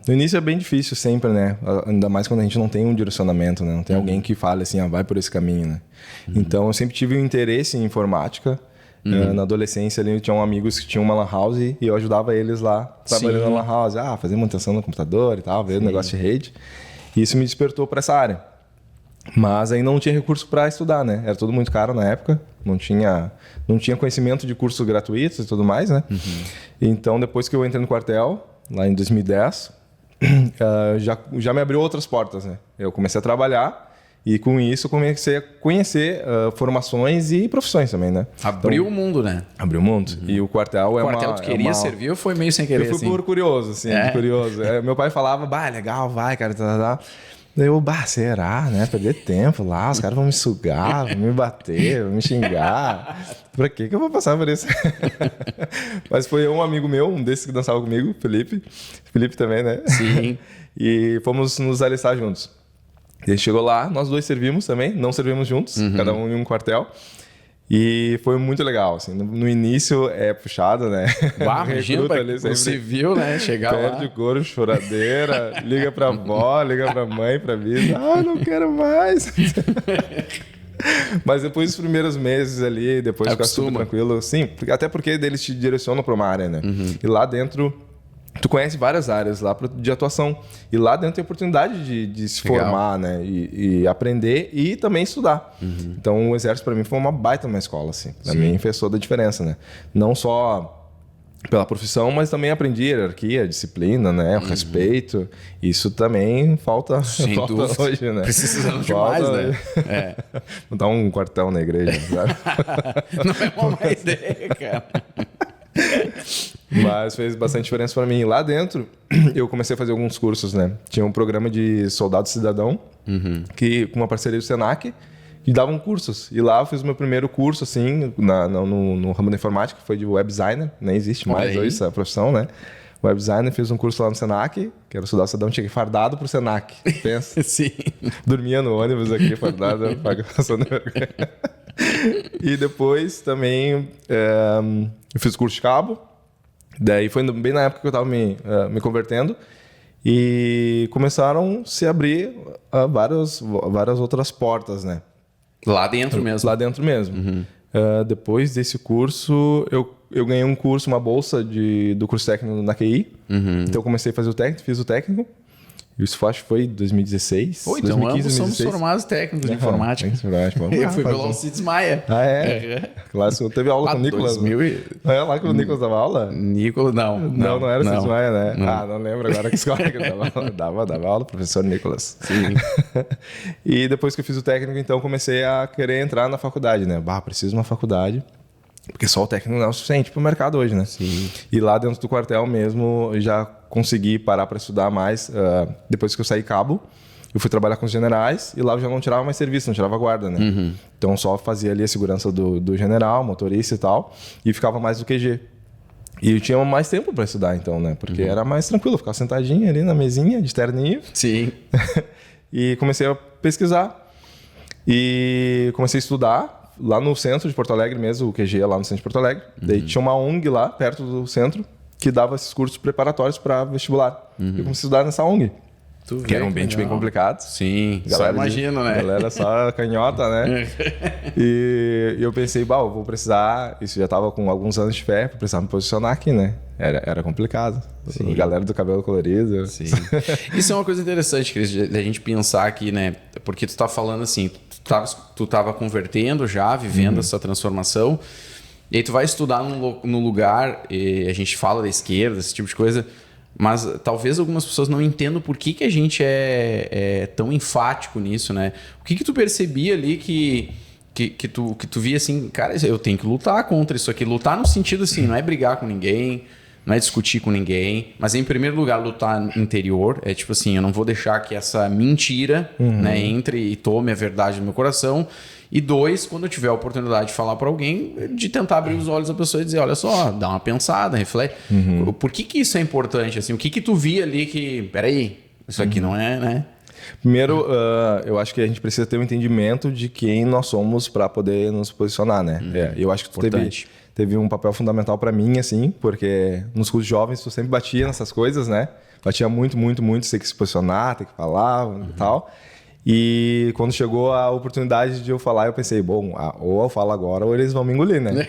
Speaker 2: No início é bem difícil sempre, né? Ainda mais quando a gente não tem um direcionamento, né? Não tem alguém que fale assim, vai por esse caminho, né? Então, eu sempre tive um interesse em informática. Na adolescência ali, eu tinha amigos que tinham uma lan house e eu ajudava eles lá, trabalhando na lan house. Fazer manutenção no computador e tal, ver negócio de rede. E isso me despertou para essa área. Mas aí não tinha recurso para estudar, né? Era tudo muito caro na época, não tinha conhecimento de cursos gratuitos e tudo mais, né? Então, depois que eu entrei no quartel, lá em 2010, já me abriu outras portas, né? Eu comecei a trabalhar e com isso comecei a conhecer formações e profissões também, né?
Speaker 1: Abriu o mundo, né?
Speaker 2: Abriu o mundo. E o quartel é uma...
Speaker 1: O quartel tu queria servir ou foi meio sem querer?
Speaker 2: Eu fui por curioso, assim, curioso. Meu pai falava, legal, vai, cara, Daí eu, será, né? Perder tempo lá, os caras vão me sugar, vão me bater, vão me xingar. Pra que eu vou passar por isso? Mas foi um amigo meu, um desses que dançava comigo, Felipe. Felipe também, né?
Speaker 1: Sim.
Speaker 2: E fomos nos alistar juntos. E a gente chegou lá, nós dois servimos também, não servimos juntos, cada um em um quartel. E foi muito legal, assim, no início é puxado, né?
Speaker 1: Imagina, o civil, né? Chegar lá.
Speaker 2: Perde o couro, choradeira, liga pra avó, liga pra mãe, pra vida. Não quero mais. Mas depois dos primeiros meses ali, depois ficar super tranquilo. Sim, até porque eles te direcionam pra uma área, né? E lá dentro... Tu conhece várias áreas lá de atuação. E lá dentro tem oportunidade de se formar, né? E aprender e também estudar. Então, o Exército, para mim, foi uma baita uma escola, assim. Pra mim, fez toda a diferença, né? Não só pela profissão, mas também aprendi hierarquia, disciplina, né? O respeito. Isso também falta hoje, né?
Speaker 1: Precisamos demais, né?
Speaker 2: Montar um quartel na igreja, sabe?
Speaker 1: Não é uma má ideia, cara.
Speaker 2: Mas fez bastante diferença para mim. Lá dentro, eu comecei a fazer alguns cursos, né? Tinha um programa de soldado cidadão, que com uma parceria do Senac, que davam cursos. E lá eu fiz o meu primeiro curso, assim, no ramo da informática, que foi de web designer. Nem existe mais hoje essa profissão, né? Web designer, fiz um curso lá no Senac, que era o soldado cidadão, cheguei fardado pro Senac. Pensa.
Speaker 1: Sim.
Speaker 2: Dormia no ônibus aqui, fardado, passando vergonha. E depois também eu fiz curso de cabo. Daí foi bem na época que eu estava me convertendo e começaram a se abrir várias outras portas, né?
Speaker 1: Lá dentro mesmo?
Speaker 2: Lá dentro mesmo. Depois desse curso, eu ganhei um curso, uma bolsa do curso técnico na QI. Então eu comecei a fazer o técnico, fiz o técnico. Isso acho que foi 2016.
Speaker 1: Então
Speaker 2: 2015,
Speaker 1: ambos
Speaker 2: 2016.
Speaker 1: somos formados técnicos de informática.
Speaker 2: Eu
Speaker 1: fui pelo Alcides Maia.
Speaker 2: Clássico. Teve aula com o Nicolas. Lá que o Nicolas dava aula?
Speaker 1: Nicolas,
Speaker 2: não era o Alcides Maia, né? Não lembro agora que escola que ele dava aula, professor Nicolas.
Speaker 1: Sim.
Speaker 2: E depois que eu fiz o técnico, então comecei a querer entrar na faculdade, né? Preciso de uma faculdade. Porque só o técnico não é o suficiente para o mercado hoje, né?
Speaker 1: Sim.
Speaker 2: E lá dentro do quartel mesmo, eu já consegui parar para estudar mais. Depois que eu saí cabo, eu fui trabalhar com os generais e lá eu já não tirava mais serviço, não tirava guarda, né? Então só fazia ali a segurança do general, motorista e tal, e ficava mais do QG. E eu tinha mais tempo para estudar então, né? Porque era mais tranquilo, ficar sentadinho ali na mesinha de terninho.
Speaker 1: Sim.
Speaker 2: E comecei a pesquisar e comecei a estudar. Lá no centro de Porto Alegre mesmo, o QG é lá no centro de Porto Alegre. Daí tinha uma ONG lá, perto do centro, que dava esses cursos preparatórios para vestibular. Eu comecei a estudar nessa ONG. Que era um ambiente bem complicado.
Speaker 1: Sim, só imagino, né?
Speaker 2: Galera só canhota, né? E eu pensei, eu vou precisar... Isso já estava com alguns anos de fé, vou precisar me posicionar aqui, né? Era complicado. Sim. Galera do cabelo colorido.
Speaker 1: Sim. Isso é uma coisa interessante, Cris, da gente pensar aqui, né? Porque tu tá falando assim, tu tava convertendo já, vivendo essa transformação, e aí tu vai estudar num lugar, e a gente fala da esquerda, esse tipo de coisa, mas talvez algumas pessoas não entendam por que a gente é tão enfático nisso, né? O que tu percebia ali que tu via assim, cara, eu tenho que lutar contra isso aqui. Lutar no sentido assim, não é brigar com ninguém, não é discutir com ninguém, mas em primeiro lugar lutar interior, é tipo assim, eu não vou deixar que essa mentira, né, entre e tome a verdade no meu coração. E 2, quando eu tiver a oportunidade de falar para alguém, de tentar abrir os olhos da pessoa e dizer, olha só, dá uma pensada, reflete. Por que isso é importante? Assim, o que tu via ali que, peraí, isso aqui não é, né?
Speaker 2: Primeiro, eu acho que a gente precisa ter um entendimento de quem nós somos para poder nos posicionar, né? Eu acho que tu teve um papel fundamental para mim, assim, porque nos cursos jovens tu sempre batia nessas coisas, né? Batia muito, ter que se posicionar, ter que falar e tal. E quando chegou a oportunidade de eu falar, eu pensei, bom, ou eu falo agora ou eles vão me engolir, né?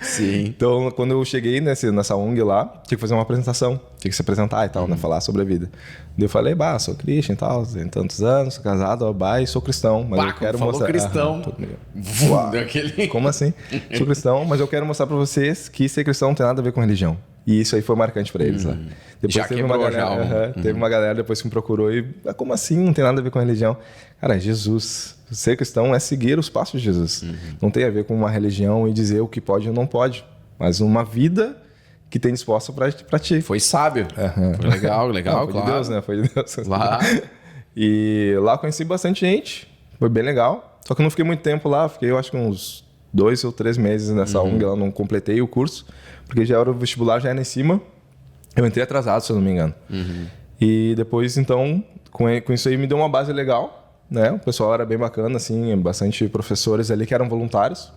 Speaker 1: Sim.
Speaker 2: Então, quando eu cheguei nessa ONG lá, tinha que fazer uma apresentação, tinha que se apresentar e tal, né? Falar sobre a vida. Daí eu falei, sou Christian e tal, tenho tantos anos, sou casado, e sou cristão, mas eu quero mostrar...
Speaker 1: cristão.
Speaker 2: Como assim? Sou cristão, mas eu quero mostrar pra vocês que ser cristão não tem nada a ver com religião. E isso aí foi marcante pra eles, né? Depois
Speaker 1: já
Speaker 2: teve uma galera, teve uma galera depois que me procurou e como assim? Não tem nada a ver com religião. Cara, Jesus. Ser cristão é seguir os passos de Jesus. Não tem a ver com uma religião e dizer o que pode ou não pode, mas uma vida que tem disposta pra ti.
Speaker 1: Foi sábio. Foi legal,
Speaker 2: não, foi
Speaker 1: claro.
Speaker 2: De Deus, né? Foi de Deus.
Speaker 1: Lá.
Speaker 2: E lá eu conheci bastante gente. Foi bem legal. Só que eu não fiquei muito tempo lá. Fiquei, eu acho que uns 2 ou 3 meses nessa ONG. Eu não completei o curso. Porque já era o vestibular, já era em cima. Eu entrei atrasado, se eu não me engano. E depois, então, com isso aí me deu uma base legal, né? O pessoal era bem bacana, assim, bastante professores ali que eram voluntários.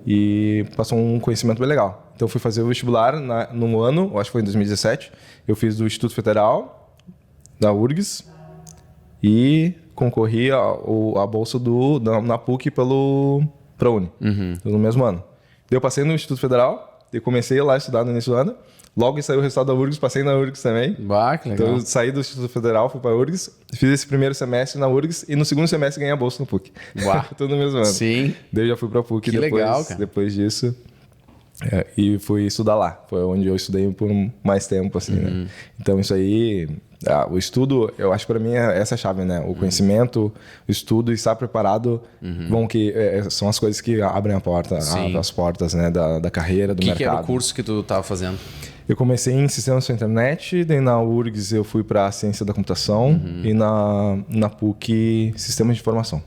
Speaker 2: E passou um conhecimento bem legal. Então, eu fui fazer o vestibular no ano, acho que foi em 2017. Eu fiz do Instituto Federal, da URGS, e concorri a bolsa na PUC pelo ProUni, no mesmo ano. Eu passei no Instituto Federal, eu comecei lá a estudar no início do ano. Logo saiu o resultado da URGS, passei na URGS também.
Speaker 1: Que legal.
Speaker 2: Então eu saí do Instituto Federal, fui para a URGS, fiz esse primeiro semestre na URGS e no segundo semestre ganhei a bolsa no PUC. Tudo no mesmo ano.
Speaker 1: Sim.
Speaker 2: Daí eu já fui para a PUC depois disso. E fui estudar lá. Foi onde eu estudei por mais tempo, assim, né? Então isso aí... o estudo, eu acho que para mim essa é a chave, né? O conhecimento, o estudo e estar preparado são as coisas que abrem a porta, as portas, né? Da carreira, do mercado.
Speaker 1: Que era o curso que tu estava fazendo?
Speaker 2: Eu comecei em Sistemas da Internet, daí na URGS eu fui para Ciência da Computação e na PUC Sistemas de Informação.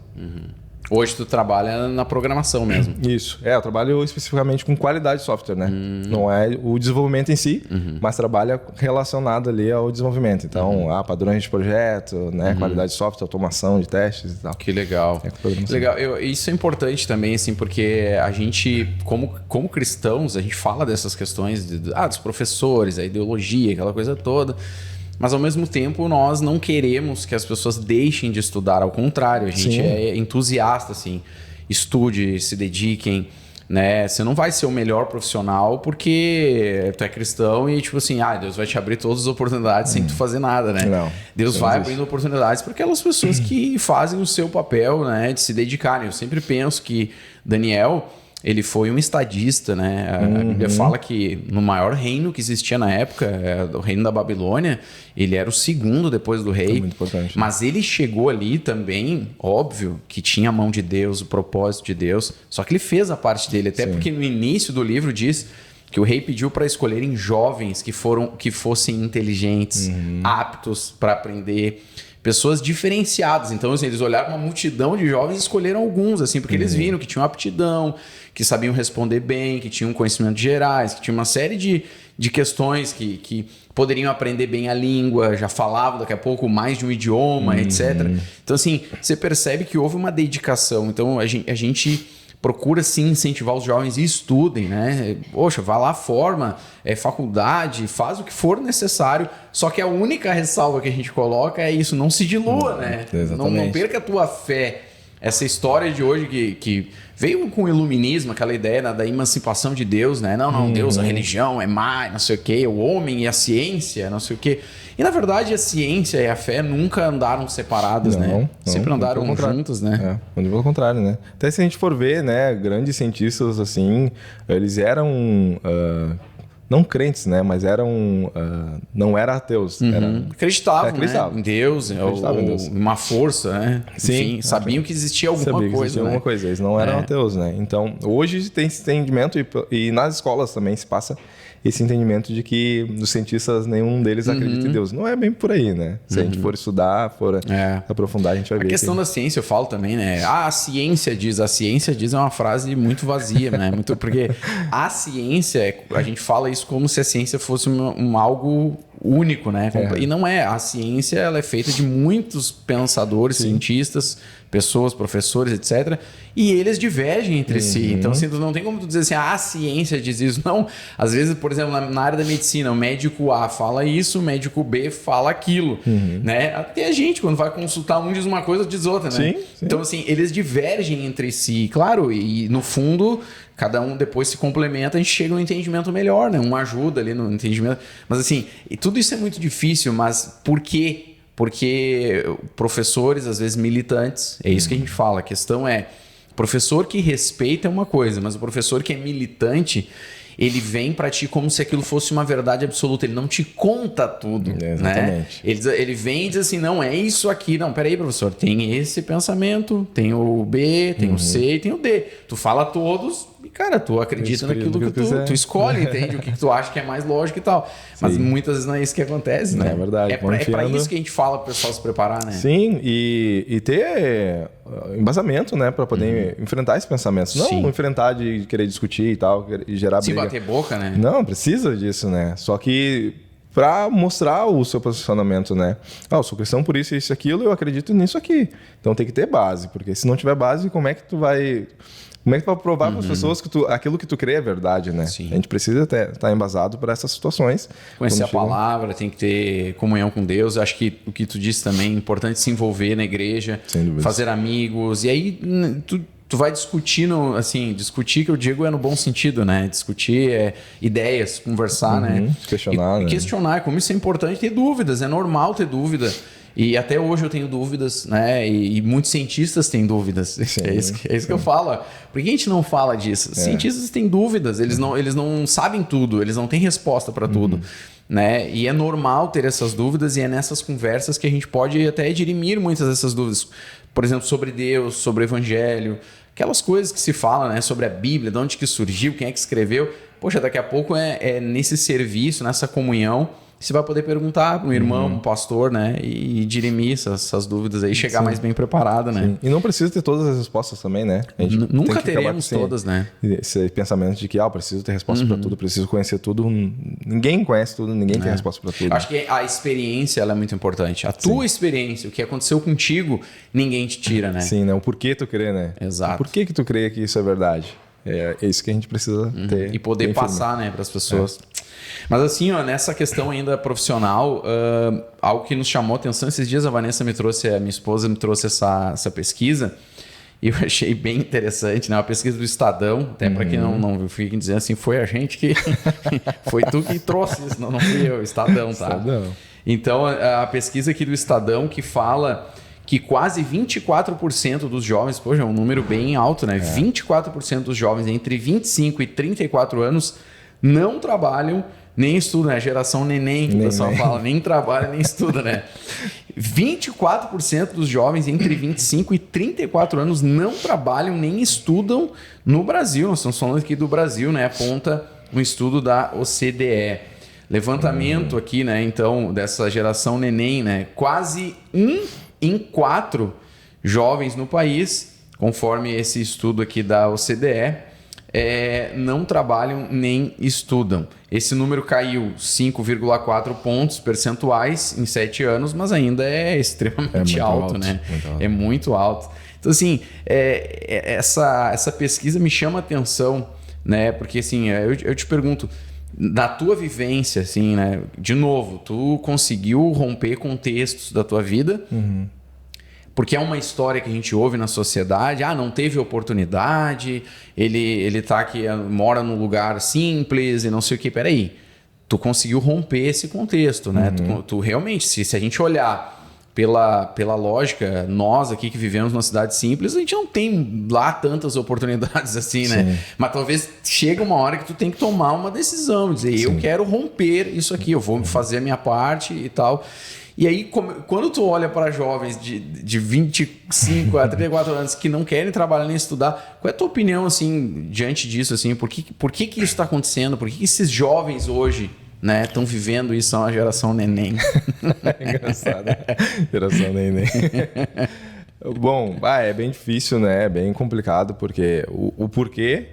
Speaker 1: Hoje tu trabalha na programação mesmo.
Speaker 2: Isso. Eu trabalho especificamente com qualidade de software, né? Não é o desenvolvimento em si, mas trabalha relacionado ali ao desenvolvimento. Então, padrões de projeto, né? Qualidade de software, automação de testes e tal.
Speaker 1: Que legal. Legal. Isso é importante também, assim, porque a gente, como cristãos, a gente fala dessas questões dos professores, a ideologia, aquela coisa toda. Mas, ao mesmo tempo, nós não queremos que as pessoas deixem de estudar. Ao contrário, a gente é entusiasta, assim. Estude, se dediquem, né? Você não vai ser o melhor profissional porque tu é cristão e, tipo assim, Deus vai te abrir todas as oportunidades sem tu fazer nada, né?
Speaker 2: Não.
Speaker 1: Deus vai abrindo oportunidades para aquelas pessoas que fazem o seu papel, né? De se dedicarem. Eu sempre penso que Daniel... ele foi um estadista, né? A Bíblia fala que no maior reino que existia na época, o reino da Babilônia, ele era o segundo depois do rei.
Speaker 2: É muito importante.
Speaker 1: Mas ele chegou ali também, óbvio, que tinha a mão de Deus, o propósito de Deus, só que ele fez a parte dele, até porque no início do livro diz que o rei pediu para escolherem jovens que fossem inteligentes, aptos para aprender, pessoas diferenciadas. Então, assim, eles olharam uma multidão de jovens e escolheram alguns, assim, porque eles viram que tinham aptidão, que sabiam responder bem, que tinham conhecimentos gerais, que tinham uma série de questões que poderiam aprender bem a língua, já falavam daqui a pouco mais de um idioma, etc. Então, assim, você percebe que houve uma dedicação. Então, a gente procura sim incentivar os jovens e estudem, né? Poxa, vá lá, forma, faculdade, faz o que for necessário. Só que a única ressalva que a gente coloca é isso, não se dilua, né? Não perca a tua fé. Essa história de hoje que veio com o iluminismo, aquela ideia da emancipação de Deus, né? Não, Deus, a religião é má, não sei o quê, o homem e a ciência, não sei o quê. E, na verdade, a ciência e a fé nunca andaram separadas, né? Sempre andaram juntas, né?
Speaker 2: Muito pelo contrário, né? Até se a gente for ver, né? Grandes cientistas, assim, eles eram... não crentes, né? Mas eram... não eram ateus.
Speaker 1: Acreditavam, né? Em Deus, ou uma força, né?
Speaker 2: Sim.
Speaker 1: Enfim, sabiam que existia alguma coisa, né?
Speaker 2: Alguma coisa. Eles não eram ateus, né? Então, hoje tem esse entendimento e nas escolas também se passa esse entendimento de que os cientistas, nenhum deles acredita em Deus. Não é bem por aí, né? Se a gente for estudar, for aprofundar, a gente vai ver.
Speaker 1: A questão da ciência, eu falo também, né? A ciência diz é uma frase muito vazia, né? Muito, porque a ciência, a gente fala isso como se a ciência fosse algo único, né? E não é. A ciência, ela é feita de muitos pensadores, cientistas, pessoas, professores, etc. E eles divergem entre si. Então, assim, não tem como tu dizer assim, a ciência diz isso. Não. Às vezes, por exemplo, na área da medicina, o médico A fala isso, o médico B fala aquilo. Né? Até a gente, quando vai consultar, um diz uma coisa, diz outra, né? Sim. Então, assim, eles divergem entre si. Claro, e no fundo, cada um depois se complementa, a gente chega a um entendimento melhor, né? Um ajuda ali no entendimento. Mas, assim, tudo isso é muito difícil, mas por quê? Porque professores, às vezes militantes, é isso que a gente fala. A questão é, professor que respeita é uma coisa, mas o professor que é militante, ele vem para ti como se aquilo fosse uma verdade absoluta. Ele não te conta tudo,
Speaker 2: exatamente.
Speaker 1: Né? Ele vem e diz assim, não, é isso aqui. Não, peraí, professor, tem esse pensamento, tem o B, tem o C e tem o D. Tu fala todos e, cara, tu acredita naquilo que tu escolhe, entende? O que tu acha que é mais lógico e tal. Mas muitas vezes não é isso que acontece, né?
Speaker 2: É verdade.
Speaker 1: É para isso que a gente fala para o pessoal se preparar, né?
Speaker 2: Sim, e ter embasamento, né? Para poder enfrentar esses pensamentos. Não enfrentar de querer discutir e tal, e gerar briga.
Speaker 1: Se bater boca, né?
Speaker 2: Não, precisa disso, né? Só que para mostrar o seu posicionamento, né? Eu sou cristão por isso, isso e aquilo, eu acredito nisso aqui. Então tem que ter base, porque se não tiver base, como é que tu vai provar para as pessoas que aquilo que tu crê é verdade, né? Sim. A gente precisa estar embasado para essas situações.
Speaker 1: Conhecer a palavra, tem que ter comunhão com Deus. Acho que o que tu disse também, é importante se envolver na igreja, fazer amigos. E aí tu vai discutindo, assim, discutir que eu digo é no bom sentido, né? Discutir ideias, conversar, né? Questionar, como isso é importante, ter dúvidas, é normal ter dúvida. E até hoje eu tenho dúvidas, né? E muitos cientistas têm dúvidas. É isso que eu falo. Por que a gente não fala disso? Cientistas têm dúvidas, eles não sabem tudo, eles não têm resposta para tudo. Né? E é normal ter essas dúvidas, e é nessas conversas que a gente pode até dirimir muitas dessas dúvidas. Por exemplo, sobre Deus, sobre o Evangelho, aquelas coisas que se fala, né? Sobre a Bíblia, de onde que surgiu, quem é que escreveu. Poxa, daqui a pouco é nesse serviço, nessa comunhão, você vai poder perguntar para um irmão, um pastor, né? E dirimir essas dúvidas aí, chegar mais bem preparado, né?
Speaker 2: E não precisa ter todas as respostas também, né?
Speaker 1: A gente nunca teremos todas, né?
Speaker 2: Esse pensamento de que, eu preciso ter resposta para tudo, preciso conhecer tudo. Ninguém conhece tudo, ninguém tem resposta para tudo.
Speaker 1: Acho que a experiência, ela é muito importante. A tua experiência, o que aconteceu contigo, ninguém te tira, né?
Speaker 2: Sim, né? O porquê tu crê, né?
Speaker 1: Exato.
Speaker 2: O porquê que tu crê que isso é verdade. É isso que a gente precisa ter.
Speaker 1: E poder passar, né, para as pessoas. Mas assim, nessa questão ainda profissional, algo que nos chamou a atenção esses dias, a minha esposa me trouxe essa pesquisa, e eu achei bem interessante, né? Uma pesquisa do Estadão, até para quem não fiquem dizendo assim, foi a gente que... foi tu que trouxe isso, não fui eu, Estadão, tá? Estadão. Então, a pesquisa aqui do Estadão que fala que quase 24% dos jovens, poxa, é um número bem alto, né? 24% dos jovens entre 25 e 34 anos não trabalham nem estudam, né? Geração neném, que o pessoal fala, nem trabalha nem estuda, né? 24% dos jovens entre 25 e 34 anos não trabalham nem estudam no Brasil. Nós estamos falando aqui do Brasil, né? Aponta um estudo da OCDE. Levantamento aqui, né? Então, dessa geração neném, né? Quase 1 em 4 jovens no país, conforme esse estudo aqui da OCDE, não trabalham nem estudam. Esse número caiu 5,4 pontos percentuais em 7 anos, mas ainda é extremamente alto, né? Muito alto. É muito alto. Então, assim, essa pesquisa me chama a atenção, né? Porque, assim, eu te pergunto, da tua vivência, assim, né? De novo, tu conseguiu romper contextos da tua vida? Porque é uma história que a gente ouve na sociedade, não teve oportunidade, ele tá aqui, mora num lugar simples e não sei o que. Peraí, tu conseguiu romper esse contexto, né? Tu realmente, se a gente olhar pela lógica, nós aqui que vivemos numa cidade simples, a gente não tem lá tantas oportunidades assim, né?
Speaker 2: Sim.
Speaker 1: Mas talvez chega uma hora que tu tem que tomar uma decisão, dizer, eu quero romper isso aqui, eu vou fazer a minha parte e tal. E aí, quando tu olha para jovens de 25 a 34 anos que não querem trabalhar nem estudar, qual é a tua opinião, assim, diante disso, assim? Por que isso está acontecendo? Por que esses jovens hoje, né, estão vivendo isso? São a geração neném.
Speaker 2: Engraçado. Geração neném. Bom, é bem difícil, né? É bem complicado, porque o porquê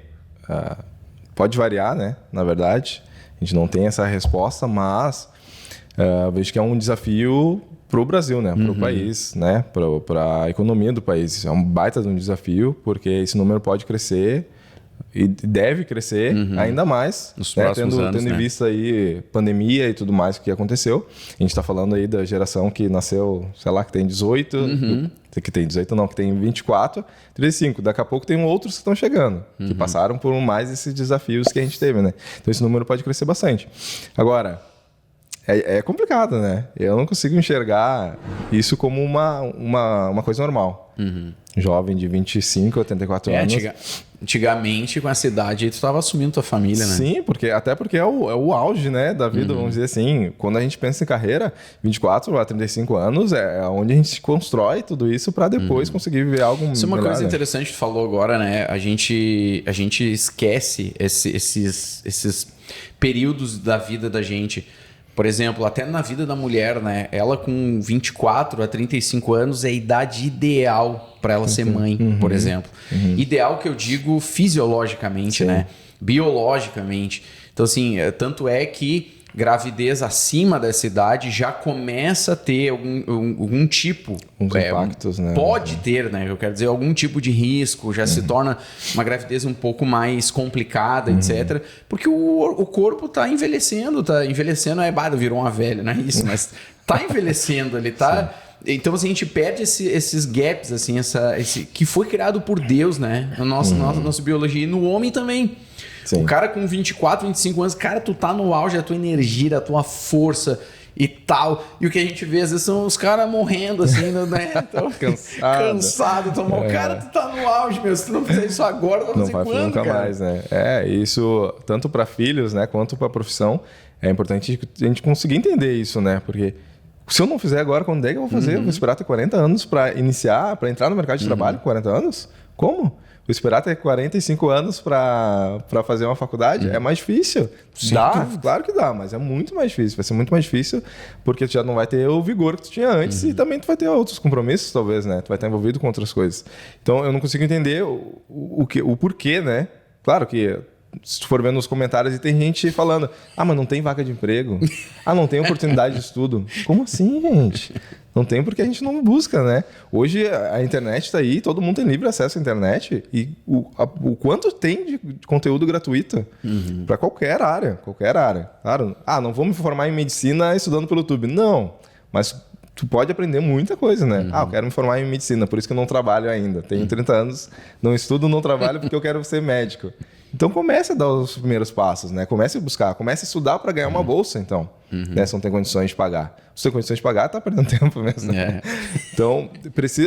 Speaker 2: pode variar, né? Na verdade, a gente não tem essa resposta, mas vejo que é um desafio para o Brasil, né? Para o país, né? Para a economia do país. É um baita de um desafio, porque esse número pode crescer e deve crescer ainda mais,
Speaker 1: nos
Speaker 2: né?
Speaker 1: próximos anos,
Speaker 2: tendo em vista aí pandemia e tudo mais que aconteceu. A gente está falando aí da geração que nasceu, sei lá, que tem 18, que tem 18 não, que tem 24, 35. Daqui a pouco tem outros que estão chegando, que passaram por mais esses desafios que a gente teve, né? Então esse número pode crescer bastante. Agora, é complicado, né? Eu não consigo enxergar isso como uma coisa normal. Jovem de 25 a 84 anos.
Speaker 1: Antigamente, com essa idade, tu estava assumindo tua família, né?
Speaker 2: Sim, até porque é o auge, né, da vida, vamos dizer assim. Quando a gente pensa em carreira, 24 a 35 anos é onde a gente constrói tudo isso para depois conseguir viver algo melhor.
Speaker 1: Isso é uma coisa
Speaker 2: né?
Speaker 1: interessante que tu falou agora, né? A gente esquece esses períodos da vida da gente. Por exemplo, até na vida da mulher, né? Ela com 24 a 35 anos é a idade ideal para ela ser mãe, por exemplo. Ideal que eu digo fisiologicamente, né? Biologicamente. Então, assim, tanto é que gravidez acima dessa idade já começa a ter algum tipo...
Speaker 2: Uns impactos, né?
Speaker 1: Pode ter, né? Eu quero dizer, algum tipo de risco, já se torna uma gravidez um pouco mais complicada, etc. Porque o corpo está envelhecendo, virou uma velha, não é isso, mas está envelhecendo, ele está... Então, assim, a gente perde esses gaps, assim, esse que foi criado por Deus, né? Na nossa biologia e no homem também. Sim. O cara com 24, 25 anos, cara, tu tá no auge da tua energia, da tua força e tal. E o que a gente vê, às vezes, são os caras morrendo, assim, né? Cansado. Cara, tu tá no auge, meu. Se tu não fizer isso agora, vai fazer quando,
Speaker 2: nunca
Speaker 1: cara?
Speaker 2: mais, né? Isso, tanto para filhos, né, quanto para profissão, é importante a gente conseguir entender isso, né? Porque se eu não fizer agora, quando é que eu vou fazer? Eu vou esperar ter 40 anos para entrar no mercado de trabalho com 40 anos? Como? Vou esperar ter 45 anos para fazer uma faculdade? É mais difícil. Dá, claro que dá, mas é muito mais difícil. Vai ser muito mais difícil porque tu já não vai ter o vigor que tu tinha antes e também tu vai ter outros compromissos, talvez, né? Tu vai estar envolvido com outras coisas. Então, eu não consigo entender o porquê, né? Claro que se tu for vendo nos comentários e tem gente falando, mas não tem vaga de emprego, não tem oportunidade de estudo. Como assim, gente? Não tem porque a gente não busca, né? Hoje a internet está aí, todo mundo tem livre acesso à internet e o quanto tem de conteúdo gratuito para qualquer área. Claro, não vou me formar em medicina estudando pelo YouTube. Não, mas tu pode aprender muita coisa, né? Eu quero me formar em medicina, por isso que eu não trabalho ainda. Tenho 30 anos, não estudo, não trabalho porque eu quero ser médico. Então comece a dar os primeiros passos, né? Comece a buscar, comece a estudar para ganhar uma bolsa, então. Né? Se não tem condições de pagar. Se tem condições de pagar, tá perdendo tempo mesmo. Então,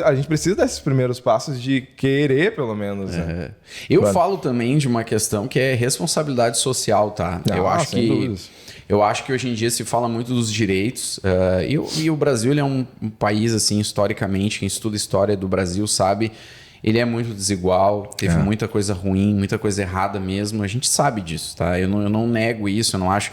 Speaker 2: a gente precisa desses primeiros passos de querer, pelo menos. Né?
Speaker 1: Eu falo também de uma questão que é responsabilidade social, tá? Eu acho que hoje em dia se fala muito dos direitos e o Brasil ele é um país, assim, historicamente, quem estuda história do Brasil sabe, ele é muito desigual, teve muita coisa ruim, muita coisa errada mesmo, a gente sabe disso, tá? Eu não nego isso, eu não acho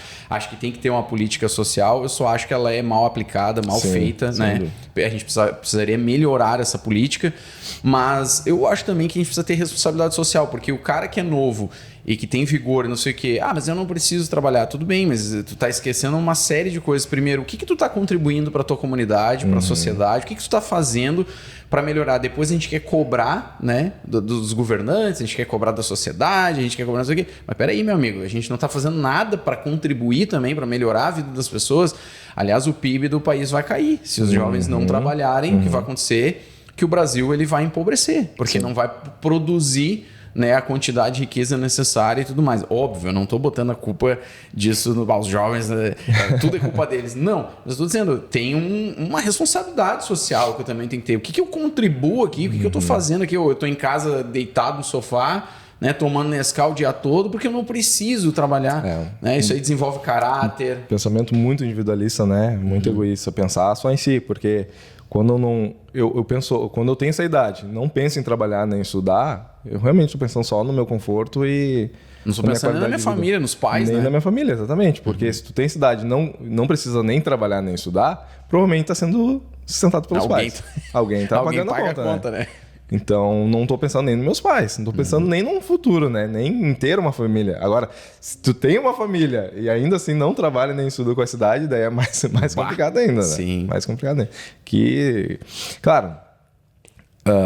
Speaker 1: que tem que ter uma política social, eu só acho que ela é mal aplicada, mal feita, né? A gente precisaria melhorar essa política, mas eu acho também que a gente precisa ter responsabilidade social, porque o cara que é novo e que tem vigor e não sei o quê, mas eu não preciso trabalhar, tudo bem, mas tu tá esquecendo uma série de coisas. Primeiro, o que tu tá contribuindo para tua comunidade, para a sociedade, o que tu tá fazendo para melhorar? Depois a gente quer cobrar, né, dos governantes, a gente quer cobrar da sociedade, a gente quer cobrar não sei o quê. Mas peraí, meu amigo, a gente não tá fazendo nada para contribuir também, para melhorar a vida das pessoas. Aliás, o PIB do país vai cair. Se os jovens não trabalharem, o que vai acontecer? Que o Brasil ele vai empobrecer, porque não vai produzir né, a quantidade de riqueza necessária e tudo mais. Óbvio, eu não estou botando a culpa disso aos jovens, né? Tudo é culpa deles. Não, eu estou dizendo, tem uma responsabilidade social que eu também tenho que ter. O que eu contribuo aqui? O que eu estou fazendo aqui? Eu estou em casa deitado no sofá, né, tomando Nescau o dia todo, porque eu não preciso trabalhar. Né? Isso aí desenvolve caráter.
Speaker 2: Pensamento muito individualista, né? Muito egoísta. Pensar só em si, porque quando eu penso, quando eu tenho essa idade, não penso em trabalhar nem estudar, eu realmente estou pensando só no meu conforto e
Speaker 1: não estou pensando nem na minha família, nos pais,
Speaker 2: nem
Speaker 1: né?
Speaker 2: na minha família, exatamente. Porque se tu tem essa idade, não precisa nem trabalhar nem estudar, provavelmente está sendo sustentado pelos pais. Alguém está pagando a conta, né? Então, não estou pensando nem nos meus pais, não estou pensando nem num futuro, né? Nem em ter uma família. Agora, se tu tem uma família e ainda assim não trabalha nem estuda com essa idade, daí é mais complicado ainda, né?
Speaker 1: Sim.
Speaker 2: Mais complicado ainda. Que, claro,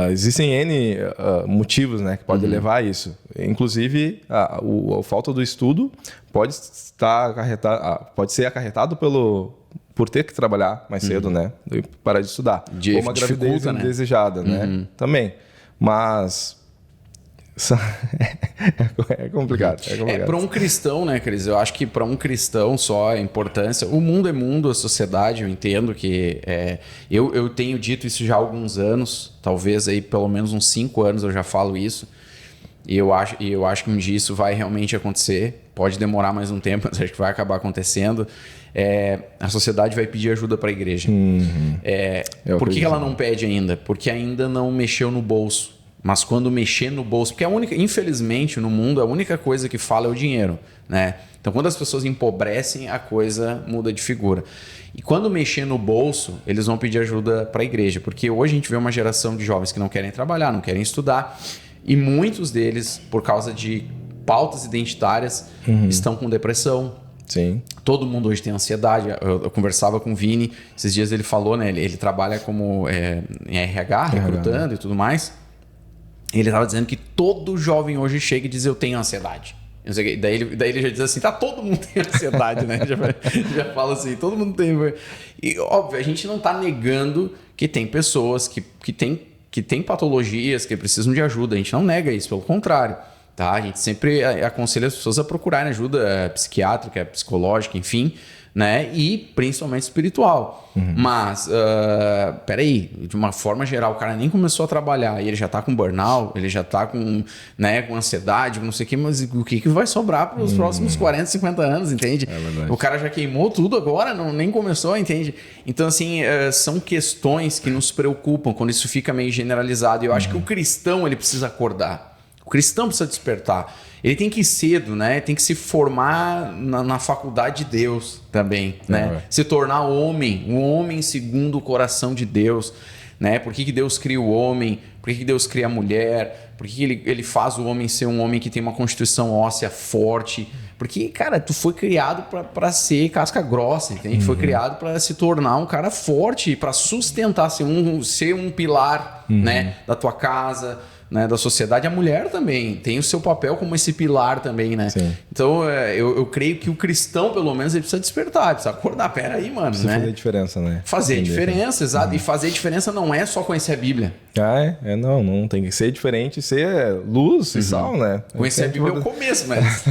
Speaker 2: existem N motivos, né, que podem levar a isso. Inclusive, a falta do estudo pode ser acarretado por ter que trabalhar mais cedo, né? E parar de estudar. Ou uma gravidez indesejada, né? Também. Mas é complicado.
Speaker 1: Para um cristão, né, Cris? Eu acho que para um cristão só a importância... O mundo é mundo, a sociedade, eu entendo que... Eu tenho dito isso já há alguns anos, talvez aí pelo menos uns 5 anos eu já falo isso. E eu acho que um dia isso vai realmente acontecer. Pode demorar mais um tempo, mas acho que vai acabar acontecendo. A sociedade vai pedir ajuda para a igreja. Por que ela não pede ainda? Porque ainda não mexeu no bolso. Mas quando mexer no bolso... Porque infelizmente, no mundo, a única coisa que fala é o dinheiro, né? Então, quando as pessoas empobrecem, a coisa muda de figura. E quando mexer no bolso, eles vão pedir ajuda para a igreja. Porque hoje a gente vê uma geração de jovens que não querem trabalhar, não querem estudar. E muitos deles, por causa de pautas identitárias, estão com depressão.
Speaker 2: Sim.
Speaker 1: Todo mundo hoje tem ansiedade. Eu conversava com o Vini, esses dias ele falou, né? Ele trabalha como em RH, recrutando e tudo mais. Ele estava dizendo que todo jovem hoje chega e diz: eu tenho ansiedade. Daí ele já diz assim: tá, todo mundo tem ansiedade, né? Já fala assim, todo mundo tem. E óbvio, a gente não está negando que tem pessoas que têm patologias, que precisam de ajuda. A gente não nega isso, pelo contrário. Tá? A gente sempre aconselha as pessoas a procurarem ajuda psiquiátrica, psicológica, enfim, né? E principalmente espiritual. Mas, peraí, de uma forma geral, o cara nem começou a trabalhar e ele já tá com burnout, ele já tá com ansiedade, com não sei o que, mas o que vai sobrar para os próximos 40, 50 anos, entende? O cara já queimou tudo agora, nem começou, entende? Então, assim, são questões que nos preocupam quando isso fica meio generalizado. E eu acho que o cristão, ele precisa acordar. O cristão precisa despertar. Ele tem que ir cedo, né? Tem que se formar na faculdade de Deus também, né? Se tornar um homem segundo o coração de Deus, né? Por que Deus cria o homem? Por que Deus cria a mulher? Por que ele faz o homem ser um homem que tem uma constituição óssea forte? Porque, cara, tu foi criado para ser casca grossa, entende? Foi criado para se tornar um cara forte, para sustentar, ser um pilar, né? Da tua casa, né, da sociedade. A mulher também tem o seu papel como esse pilar também, né?
Speaker 2: Sim.
Speaker 1: Então, eu creio que o cristão, pelo menos, ele precisa despertar, ele precisa acordar. Pera aí, mano,
Speaker 2: precisa
Speaker 1: né?
Speaker 2: fazer diferença, né?
Speaker 1: Fazer diferença, exato. E fazer diferença não é só conhecer a Bíblia.
Speaker 2: Não tem que ser diferente, ser luz e sal, né?
Speaker 1: Conhecer a Bíblia é o começo, mas...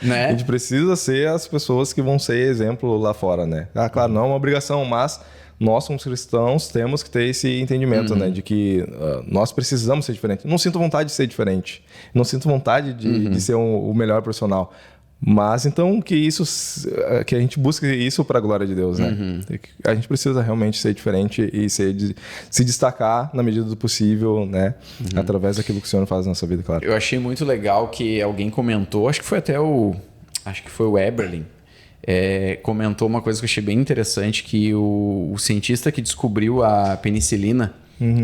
Speaker 1: né?
Speaker 2: A gente precisa ser as pessoas que vão ser exemplo lá fora, né? Claro, não é uma obrigação, mas nós, como cristãos, temos que ter esse entendimento, né? De que nós precisamos ser diferentes. Não sinto vontade de ser diferente. Não sinto vontade de ser o melhor profissional. Mas então que a gente busque isso para a glória de Deus, né? A gente precisa realmente ser diferente e se destacar na medida do possível, né? Através daquilo que o Senhor faz na nossa vida, claro.
Speaker 1: Eu achei muito legal que alguém comentou, acho que foi o Eberlin, comentou uma coisa que eu achei bem interessante, que o cientista que descobriu a penicilina,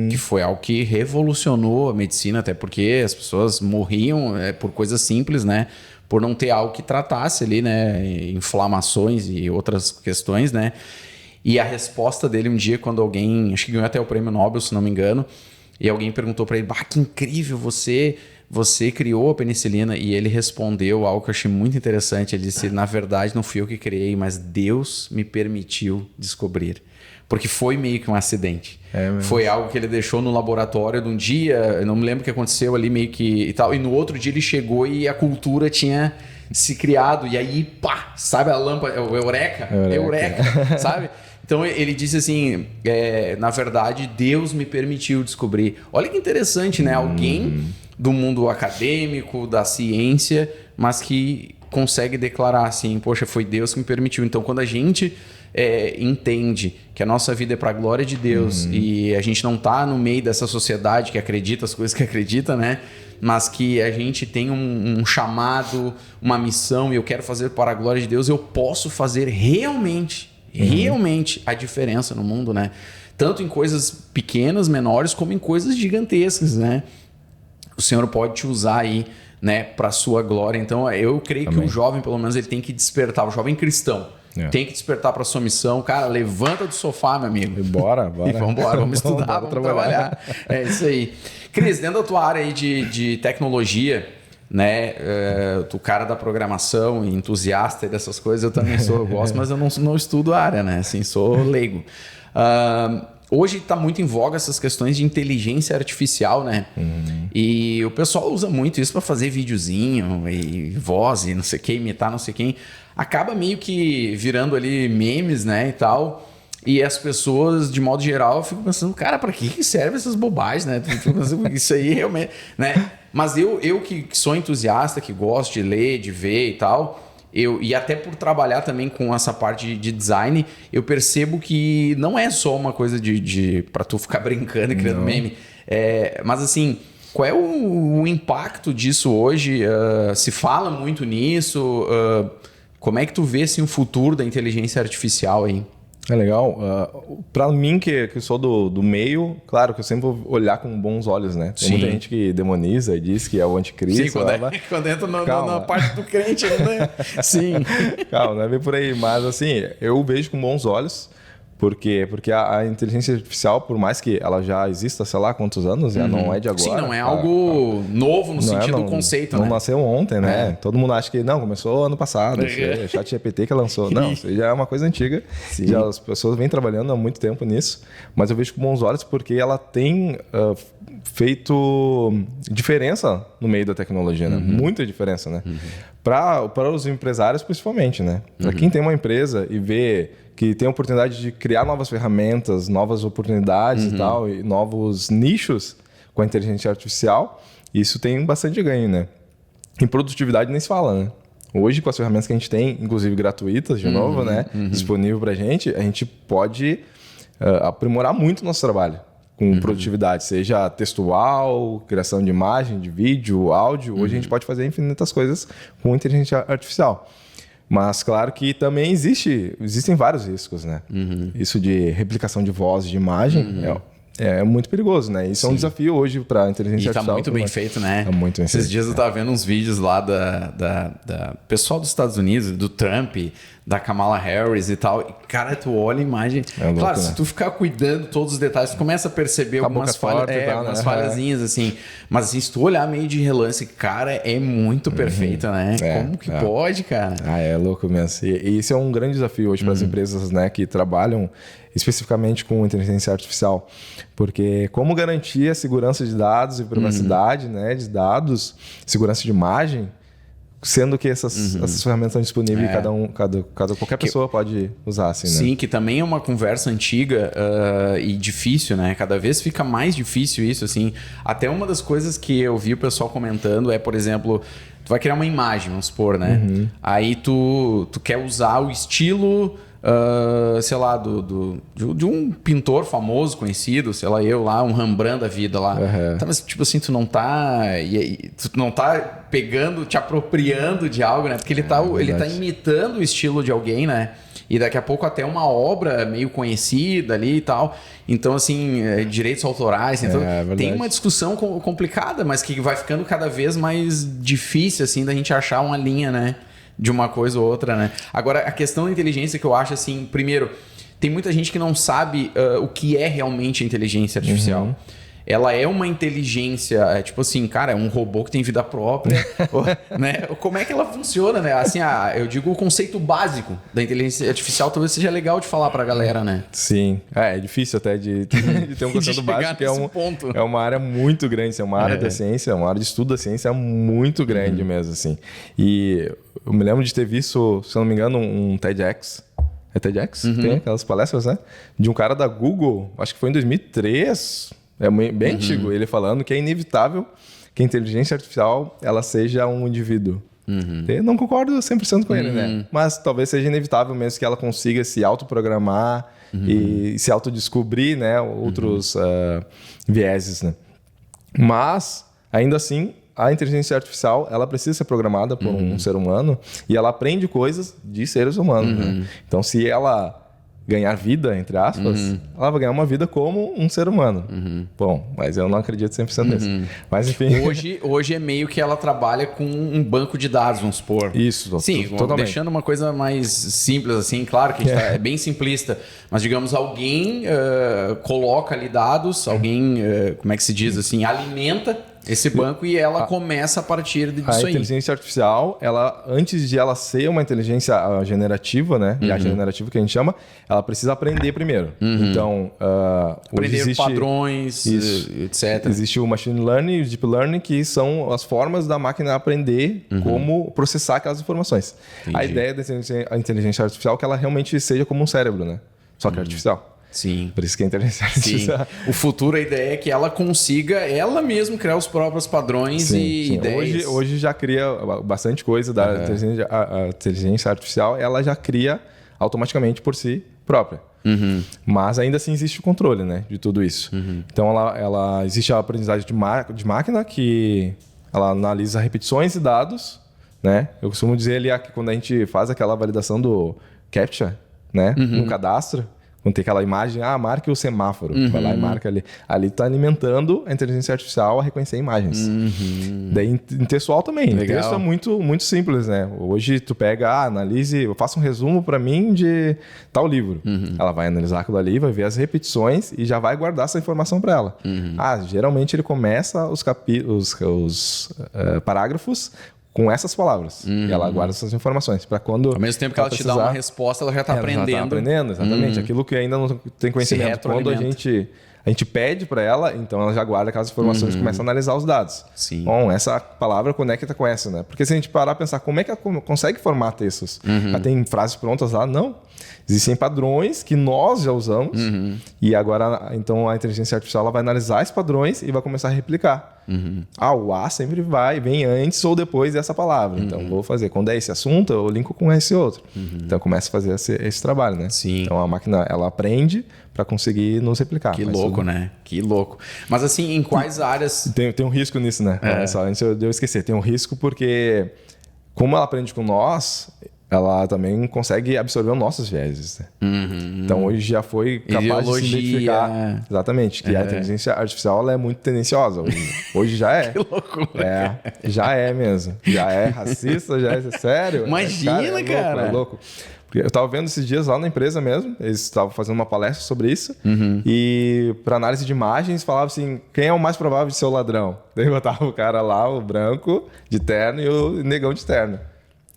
Speaker 1: que foi algo que revolucionou a medicina, até porque as pessoas morriam por coisas simples, né? Por não ter algo que tratasse ali, né? Inflamações e outras questões, né? E a resposta dele um dia, quando alguém, acho que ganhou até o prêmio Nobel, se não me engano, e alguém perguntou para ele: que incrível, você você criou a penicilina, e ele respondeu algo que eu achei muito interessante. Ele disse, na verdade, não fui eu que criei, mas Deus me permitiu descobrir. Porque foi meio que um acidente. Foi algo que ele deixou no laboratório de um dia, eu não me lembro o que aconteceu ali meio que e tal, e no outro dia ele chegou e a cultura tinha se criado, e aí, pá, sabe a lâmpada, Eureka, sabe? Então ele disse assim, na verdade, Deus me permitiu descobrir. Olha que interessante, né? Alguém do mundo acadêmico, da ciência, mas que consegue declarar assim, poxa, foi Deus que me permitiu. Então quando a gente entende que a nossa vida é para a glória de Deus e a gente não está no meio dessa sociedade que acredita as coisas que acredita, né? Mas que a gente tem um chamado, uma missão, e eu quero fazer para a glória de Deus, eu posso fazer realmente a diferença no mundo, né? Tanto em coisas pequenas, menores, como em coisas gigantescas, né? O Senhor pode te usar aí, né, para a sua glória. Então eu creio que o jovem, pelo menos, ele tem que despertar, o jovem cristão, tem que despertar para sua missão. Cara, levanta do sofá, meu amigo.
Speaker 2: E bora.
Speaker 1: E vamos estudar, vamos trabalhar. É isso aí. Cris, dentro da tua área aí de tecnologia, né? Tu cara da programação, entusiasta dessas coisas, eu também sou, eu gosto, mas eu não estudo a área, né? Assim, sou leigo. Hoje está muito em voga essas questões de inteligência artificial, né? E o pessoal usa muito isso para fazer videozinho e voz e não sei o que, imitar não sei quem. Acaba meio que virando ali memes, né, e tal. E as pessoas, de modo geral, ficam pensando, cara, para que servem essas bobagens, né? Isso aí realmente, né? Mas eu que sou entusiasta, que gosto de ler, de ver e tal, e até por trabalhar também com essa parte de design, eu percebo que não é só uma coisa para tu ficar brincando e criando meme. Mas assim, qual é o impacto disso hoje? Se fala muito nisso? Como é que tu vê assim, o futuro da inteligência artificial aí?
Speaker 2: É legal. Para mim, que sou do meio, claro que eu sempre vou olhar com bons olhos, né? Tem muita gente que demoniza e diz que é o anticristo.
Speaker 1: Sim, quando entra na parte do crente, né? Sim.
Speaker 2: Calma, não é bem por aí. Mas assim, eu vejo com bons olhos. Por quê? Porque a inteligência artificial, por mais que ela já exista, sei lá quantos anos, já não é de agora.
Speaker 1: Sim, não é algo novo no sentido do conceito,
Speaker 2: não
Speaker 1: né?
Speaker 2: Não nasceu ontem, né? Todo mundo acha que não, começou ano passado. O ChatGPT que lançou. Não, isso já é uma coisa antiga. Já as pessoas vêm trabalhando há muito tempo nisso. Mas eu vejo com bons olhos porque ela tem feito diferença no meio da tecnologia, né? Muita diferença, né? Para os empresários, principalmente, né? Para quem tem uma empresa e vê que tem a oportunidade de criar novas ferramentas, novas oportunidades e tal, e novos nichos com a inteligência artificial, isso tem bastante ganho, né? Em produtividade nem se fala, né? Hoje, com as ferramentas que a gente tem, inclusive gratuitas, de novo, né? Disponível pra gente, a gente pode aprimorar muito o nosso trabalho com produtividade, seja textual, criação de imagem, de vídeo, áudio. Hoje a gente pode fazer infinitas coisas com inteligência artificial. Mas claro que também existem vários riscos, né? Isso de replicação de voz, de imagem, é muito perigoso, né? Isso é um desafio hoje para a inteligência artificial.
Speaker 1: E tá muito bem feito, né?
Speaker 2: Tá muito bem feito.
Speaker 1: Esses dias eu tava vendo uns vídeos lá da pessoal dos Estados Unidos, do Trump, da Kamala Harris e tal. E, cara, tu olha a imagem.
Speaker 2: Louco,
Speaker 1: claro,
Speaker 2: né?
Speaker 1: Se tu ficar cuidando todos os detalhes, tu começa a perceber algumas algumas falhazinhas, assim. Mas assim, se tu olhar meio de relance, cara, é muito perfeita, né? Como que pode, cara?
Speaker 2: É louco mesmo. E isso é um grande desafio hoje para as empresas, né, que trabalham especificamente com inteligência artificial. Porque como garantir a segurança de dados e privacidade, né, de dados, segurança de imagem, sendo que essas ferramentas estão disponíveis e qualquer pessoa pode usar, assim, né?
Speaker 1: Sim, que também é uma conversa antiga e difícil, né? Cada vez fica mais difícil isso, assim. Até uma das coisas que eu vi o pessoal comentando é, por exemplo, tu vai criar uma imagem, vamos supor, né? Aí tu quer usar o estilo... sei lá, de um pintor famoso, conhecido, sei lá, um Rembrandt da vida lá. Tá, mas tipo assim, tu não tá pegando, te apropriando de algo, né? Porque ele tá imitando o estilo de alguém, né? E daqui a pouco até uma obra meio conhecida ali e tal. Então, assim, direitos autorais. Então, tem uma discussão complicada, mas que vai ficando cada vez mais difícil, assim, da gente achar uma linha, né? De uma coisa ou outra, né? Agora, a questão da inteligência que eu acho, assim, primeiro, tem muita gente que não sabe o que é realmente a inteligência artificial. ela é uma inteligência, tipo assim, cara, é um robô que tem vida própria, né? Como é que ela funciona, né? Assim, eu digo o conceito básico da inteligência artificial talvez seja legal de falar pra galera, né?
Speaker 2: Sim, é difícil até de ter um conceito básico, que é uma área muito grande, é uma área da ciência, uma área de estudo da ciência muito grande mesmo, assim. E eu me lembro de ter visto, se eu não me engano, um TEDx. É TEDx? Tem aquelas palestras, né? De um cara da Google, acho que foi em 2003, bem antigo, ele falando que é inevitável que a inteligência artificial ela seja um indivíduo. Eu não concordo 100% com ele, né? Mas talvez seja inevitável mesmo que ela consiga se autoprogramar e se autodescobrir, né? Outros vieses, né? Mas, ainda assim, a inteligência artificial ela precisa ser programada por um ser humano e ela aprende coisas de seres humanos. Né? Então, se ela ganhar vida, entre aspas, ela vai ganhar uma vida como um ser humano. Bom, mas eu não acredito 100% nisso. Mas, enfim...
Speaker 1: Hoje é meio que ela trabalha com um banco de dados, vamos supor.
Speaker 2: Isso,
Speaker 1: sim, totalmente. Deixando uma coisa mais simples, assim, claro que a gente é bem simplista, mas, digamos, alguém coloca ali dados, alguém, como é que se diz assim, alimenta esse banco e ela começa a partir disso aí.
Speaker 2: A inteligência artificial, ela, antes de ela ser uma inteligência generativa, né? E a generativa que a gente chama, ela precisa aprender primeiro. Então,
Speaker 1: aprender padrões, etc.
Speaker 2: Existe o machine learning e o deep learning, que são as formas da máquina aprender como processar aquelas informações. Entendi. A ideia da inteligência artificial é que ela realmente seja como um cérebro, né? Só que artificial.
Speaker 1: Sim.
Speaker 2: Por isso que é interessante.
Speaker 1: O futuro, a ideia é que ela consiga ela mesma criar os próprios padrões e ideias.
Speaker 2: Hoje já cria bastante coisa da inteligência artificial, ela já cria automaticamente por si própria. Mas ainda assim existe o controle, né, de tudo isso. Então ela existe a aprendizagem de máquina, que ela analisa repetições de dados, né? Eu costumo dizer ali que quando a gente faz aquela validação do CAPTCHA, né, no cadastro, quando tem aquela imagem, marque o semáforo. Vai lá e marca ali. Ali está alimentando a inteligência artificial a reconhecer imagens. Daí em textual também.
Speaker 1: Legal.
Speaker 2: O texto é muito, muito simples, né? Hoje tu pega, analise, faça um resumo para mim de tal livro. Ela vai analisar aquilo ali, vai ver as repetições e já vai guardar essa informação para ela. Geralmente ele começa os parágrafos com essas palavras. E ela guarda essas informações para quando...
Speaker 1: Ao mesmo tempo que ela te dá uma resposta, ela já está aprendendo.
Speaker 2: Ela já está aprendendo, exatamente. Aquilo que ainda não tem conhecimento. Quando a gente pede para ela, então ela já guarda aquelas informações e começa a analisar os dados.
Speaker 1: Sim.
Speaker 2: Bom, essa palavra conecta com essa, né? Porque se a gente parar a pensar como é que ela consegue formar textos, já tem frases prontas lá? Não. Existem padrões que nós já usamos e agora, então, a inteligência artificial ela vai analisar esses padrões e vai começar a replicar. O A sempre vem antes ou depois dessa palavra. Então, vou fazer. Quando é esse assunto, eu linko com esse outro. Então, começa a fazer esse trabalho, né?
Speaker 1: Sim.
Speaker 2: Então, a máquina, ela aprende para conseguir nos replicar.
Speaker 1: Que louco, né? Que louco. Mas, assim, em quais áreas...
Speaker 2: Tem um risco nisso, né? Antes eu esqueci. Tem um risco porque, como ela aprende com nós... ela também consegue absorver os nossos vieses. Né? Então, hoje já foi capaz de se identificar... Exatamente. Que a inteligência artificial ela é muito tendenciosa. Hoje já é.
Speaker 1: Que loucura.
Speaker 2: Já é mesmo. Já é racista, já é sério.
Speaker 1: Imagina, cara.
Speaker 2: É louco. Porque eu estava vendo esses dias lá na empresa mesmo, eles estavam fazendo uma palestra sobre isso, e para análise de imagens falava assim, quem é o mais provável de ser o ladrão? Daí botava o cara lá, o branco de terno e o negão de terno.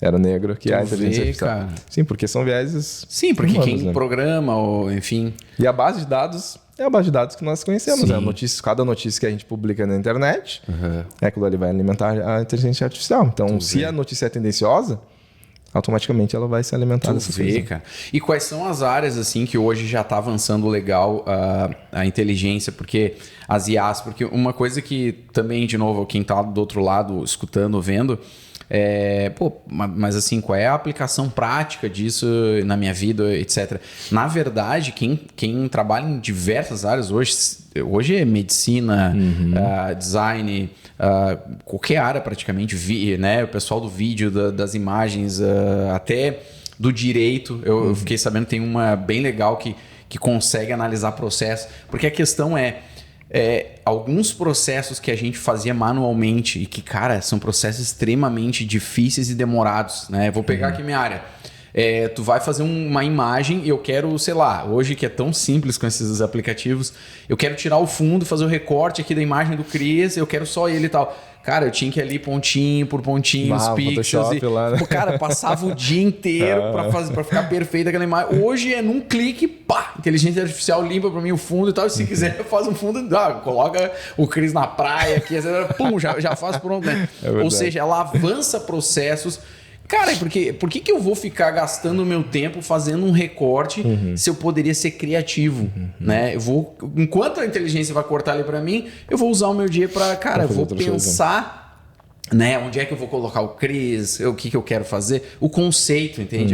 Speaker 2: Era o negro que é a inteligência artificial.
Speaker 1: Cara.
Speaker 2: Sim, porque são vieses.
Speaker 1: Sim, porque
Speaker 2: humanos,
Speaker 1: quem
Speaker 2: né?
Speaker 1: programa, ou enfim.
Speaker 2: E a base de dados é a base de dados que nós conhecemos.
Speaker 1: Sim.
Speaker 2: Né? Cada notícia que a gente publica na internet, aquilo ali vai alimentar a inteligência artificial. Então, se a notícia é tendenciosa, automaticamente ela vai se alimentar dessas coisas.
Speaker 1: Cara. E quais são as áreas assim que hoje já está avançando legal a inteligência, porque as IAs, porque uma coisa que também, de novo, quem está do outro lado escutando, vendo, mas assim, qual é a aplicação prática disso na minha vida, etc. Na verdade, quem trabalha em diversas áreas hoje é medicina, design, qualquer área praticamente, né? O pessoal do vídeo, das imagens, até do direito. Eu fiquei sabendo que tem uma bem legal que consegue analisar processo, porque a questão alguns processos que a gente fazia manualmente e que, cara, são processos extremamente difíceis e demorados, né? Vou pegar aqui minha área. Tu vai fazer uma imagem e eu quero, sei lá, hoje que é tão simples com esses aplicativos, eu quero tirar o fundo, fazer o recorte aqui da imagem do Cris, eu quero só ele e tal. Cara, eu tinha que ir ali pontinho por pontinho, os pixels.
Speaker 2: Lá, né?
Speaker 1: Cara, passava o dia inteiro pra ficar perfeita aquela imagem. Hoje é num clique, pá, inteligência artificial limpa pra mim o fundo e tal. E se quiser, faz um fundo, coloca o Cris na praia aqui, pum, já faz pronto, né? Ou seja, ela avança processos. Cara, por que eu vou ficar gastando o meu tempo fazendo um recorte se eu poderia ser criativo, né? Enquanto a inteligência vai cortar ali para mim, eu vou usar o meu dia para, cara, eu vou pensar, né? Onde é que eu vou colocar o Cris, o que eu quero fazer, o conceito, entende?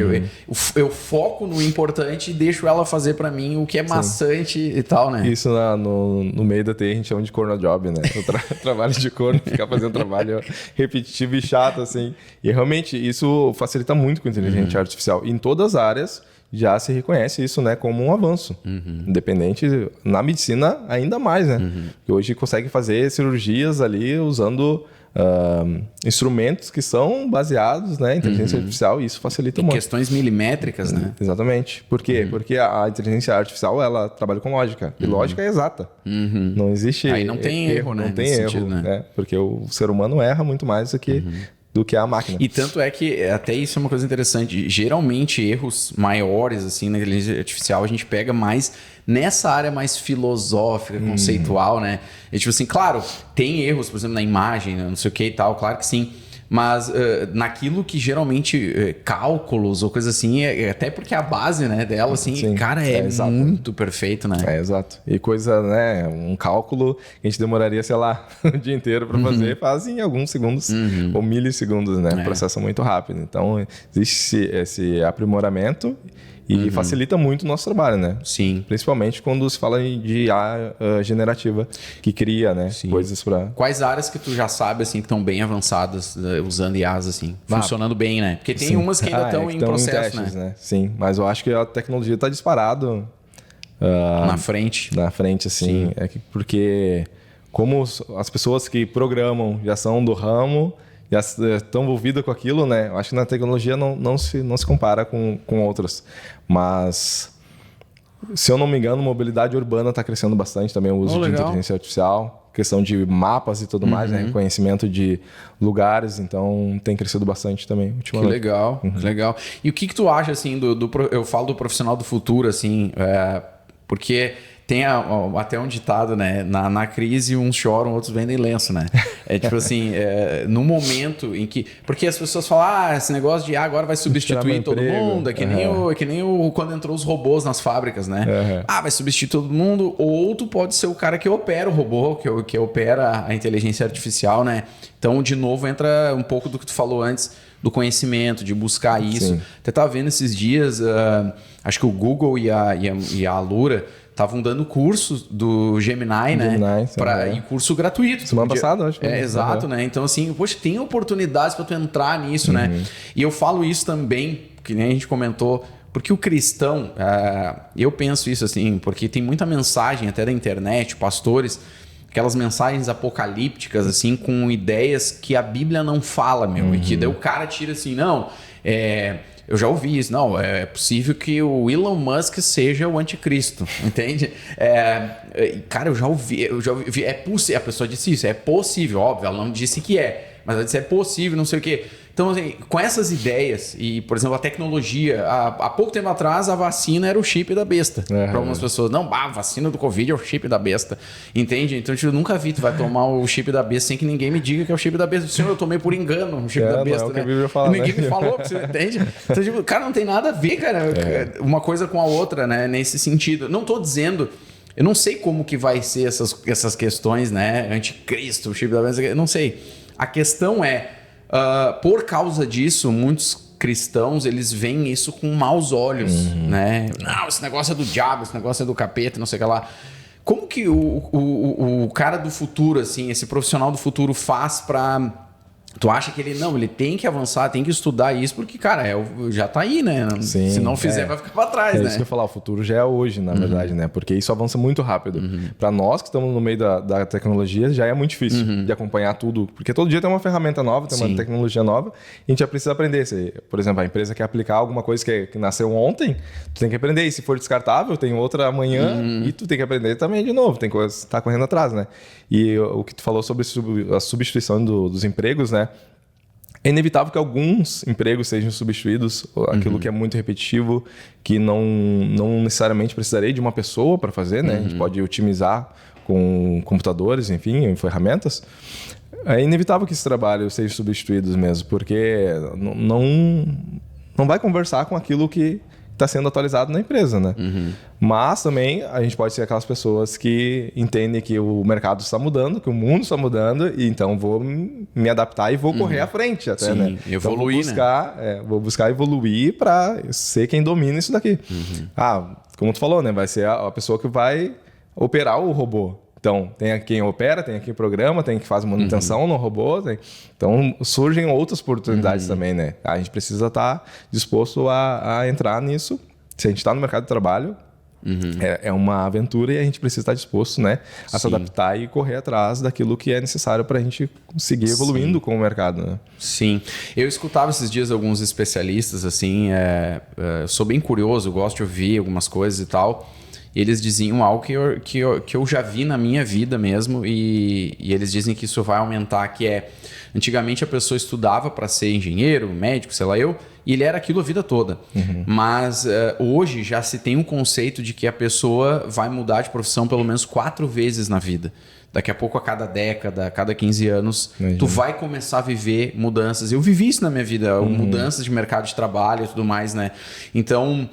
Speaker 1: Eu foco no importante e deixo ela fazer para mim o que é maçante e tal, né?
Speaker 2: Isso no meio da TI a gente chama de corno job, né? O trabalho de corno, ficar fazendo trabalho repetitivo e chato, assim. E realmente isso facilita muito com a inteligência artificial. Em todas as áreas já se reconhece isso, né, como um avanço. Independente, na medicina ainda mais, né? Que hoje consegue fazer cirurgias ali usando instrumentos que são baseados, né, em inteligência artificial, e isso facilita muito.
Speaker 1: Questões milimétricas, né?
Speaker 2: Exatamente. Por quê? Porque a inteligência artificial, ela trabalha com lógica. E lógica é exata. Não existe...
Speaker 1: Aí não tem erro, né?
Speaker 2: Não tem erro, sentido, né? Porque o ser humano erra muito mais do que a máquina.
Speaker 1: E tanto é que até isso é uma coisa interessante. Geralmente, erros maiores assim na inteligência artificial a gente pega mais nessa área mais filosófica, conceitual, né? E tipo assim, claro, tem erros, por exemplo, na imagem, não sei o que e tal, claro que sim. Mas naquilo que geralmente cálculos ou coisa assim, até porque a base, né, dela, assim, sim, cara, é muito perfeito, né?
Speaker 2: Exato. E coisa, né, um cálculo que a gente demoraria, sei lá, o dia inteiro para fazer, faz em alguns segundos ou milissegundos, né? Processa muito rápido. Então, existe esse aprimoramento e facilita muito o nosso trabalho, né?
Speaker 1: Sim.
Speaker 2: Principalmente quando se fala de IA generativa, que cria, né? Sim. Coisas para...
Speaker 1: Quais áreas que tu já sabe, assim, que estão bem avançadas usando IAs, assim? Funcionando bem, né? Porque tem umas que ainda estão em processo,
Speaker 2: testes, né? Sim, mas eu acho que a tecnologia está disparado...
Speaker 1: na frente.
Speaker 2: Na frente, assim. Porque como as pessoas que programam já são do ramo... já estão envolvidas com aquilo, né? Eu acho que na tecnologia não se compara com outras. Mas, se eu não me engano, mobilidade urbana está crescendo bastante também, o uso de inteligência artificial, questão de mapas e tudo mais, né? Reconhecimento de lugares, então tem crescido bastante também ultimamente.
Speaker 1: Que legal, legal. E o que tu acha, assim, eu falo do profissional do futuro, assim, porque... Tem até um ditado, né? Na crise, uns choram, outros vendem lenço, né? É tipo assim, no momento em que... Porque as pessoas falam, esse negócio de agora vai substituir todo mundo. É que nem quando entrou os robôs nas fábricas, né? Vai substituir todo mundo. Ou tu pode ser o cara que opera o robô, que opera a inteligência artificial, né? Então, de novo, entra um pouco do que tu falou antes, do conhecimento, de buscar isso. Sim. Até tava vendo esses dias, acho que o Google e a Alura estavam dando cursos do Gemini, né? E curso gratuito.
Speaker 2: Semana passada, acho que
Speaker 1: exato, né? Então, assim, poxa, tem oportunidades para tu entrar nisso, né? E eu falo isso também, que nem a gente comentou, porque o cristão, eu penso isso assim, porque tem muita mensagem até da internet, pastores, aquelas mensagens apocalípticas, assim, com ideias que a Bíblia não fala, e que daí o cara tira assim, não, eu já ouvi isso. Não, é possível que o Elon Musk seja o anticristo, entende? Cara, eu já ouvi, é possível, a pessoa disse isso, é possível, óbvio, ela não disse que mas ela disse é possível, não sei o quê. Então, assim, com essas ideias e, por exemplo, a tecnologia, há pouco tempo atrás a vacina era o chip da besta. Para algumas pessoas, não, a vacina do Covid é o chip da besta, entende? Então, eu nunca vi, tu vai tomar o chip da besta sem que ninguém me diga que é o chip da besta. Senhor, eu tomei por engano o chip da besta,
Speaker 2: né?
Speaker 1: Ninguém me falou, você entende? Então, tipo, cara, não tem nada a ver, cara, uma coisa com a outra, né? Nesse sentido. Não tô dizendo... Eu não sei como que vai ser essas questões, né? Anticristo, o chip da besta, eu não sei. A questão é... por causa disso, muitos cristãos, eles veem isso com maus olhos, né? Não, esse negócio é do diabo, esse negócio é do capeta, não sei o que lá. Como que o cara do futuro, assim, esse profissional do futuro faz para Tu acha que ele tem que avançar, tem que estudar isso, porque, cara, já tá aí, né?
Speaker 2: Sim,
Speaker 1: se não fizer, vai ficar pra trás, né?
Speaker 2: É isso que eu ia falar, o futuro já é hoje, na verdade, né? Porque isso avança muito rápido. Para nós que estamos no meio da tecnologia, já é muito difícil de acompanhar tudo, porque todo dia tem uma ferramenta nova, tem uma tecnologia nova, e a gente já precisa aprender. Por exemplo, a empresa quer aplicar alguma coisa que nasceu ontem, tu tem que aprender, e se for descartável, tem outra amanhã, e tu tem que aprender também de novo, tem coisa que tá correndo atrás, né? E o que tu falou sobre a substituição dos empregos, né? É inevitável que alguns empregos sejam substituídos, aquilo que é muito repetitivo, que não necessariamente precisaria de uma pessoa para fazer, né? A gente pode otimizar com computadores, enfim, ferramentas. É inevitável que esses trabalhos sejam substituídos mesmo, porque não vai conversar com aquilo que está sendo atualizado na empresa, né? Mas também a gente pode ser aquelas pessoas que entendem que o mercado está mudando, que o mundo está mudando, e então vou me adaptar e vou correr à frente até, né?
Speaker 1: Evoluir,
Speaker 2: então vou buscar evoluir para ser quem domina isso daqui. Como tu falou, né? Vai ser a pessoa que vai operar o robô. Então, tem quem opera, tem quem programa, tem quem faz manutenção no robô. Então, surgem outras oportunidades também, né? A gente precisa estar disposto a entrar nisso. Se a gente está no mercado de trabalho, é uma aventura e a gente precisa estar disposto, né, a se adaptar e correr atrás daquilo que é necessário para a gente seguir evoluindo com o mercado, né?
Speaker 1: Sim. Eu escutava esses dias alguns especialistas, assim, sou bem curioso, gosto de ouvir algumas coisas e tal. Eles diziam algo que eu já vi na minha vida mesmo, e eles dizem que isso vai aumentar, que antigamente a pessoa estudava para ser engenheiro, médico, sei lá e ele era aquilo a vida toda. Mas hoje já se tem um conceito de que a pessoa vai mudar de profissão pelo menos 4 vezes na vida. Daqui a pouco, a cada década, a cada 15 anos, tu vai começar a viver mudanças. Eu vivi isso na minha vida, mudanças de mercado de trabalho e tudo mais, né? Então,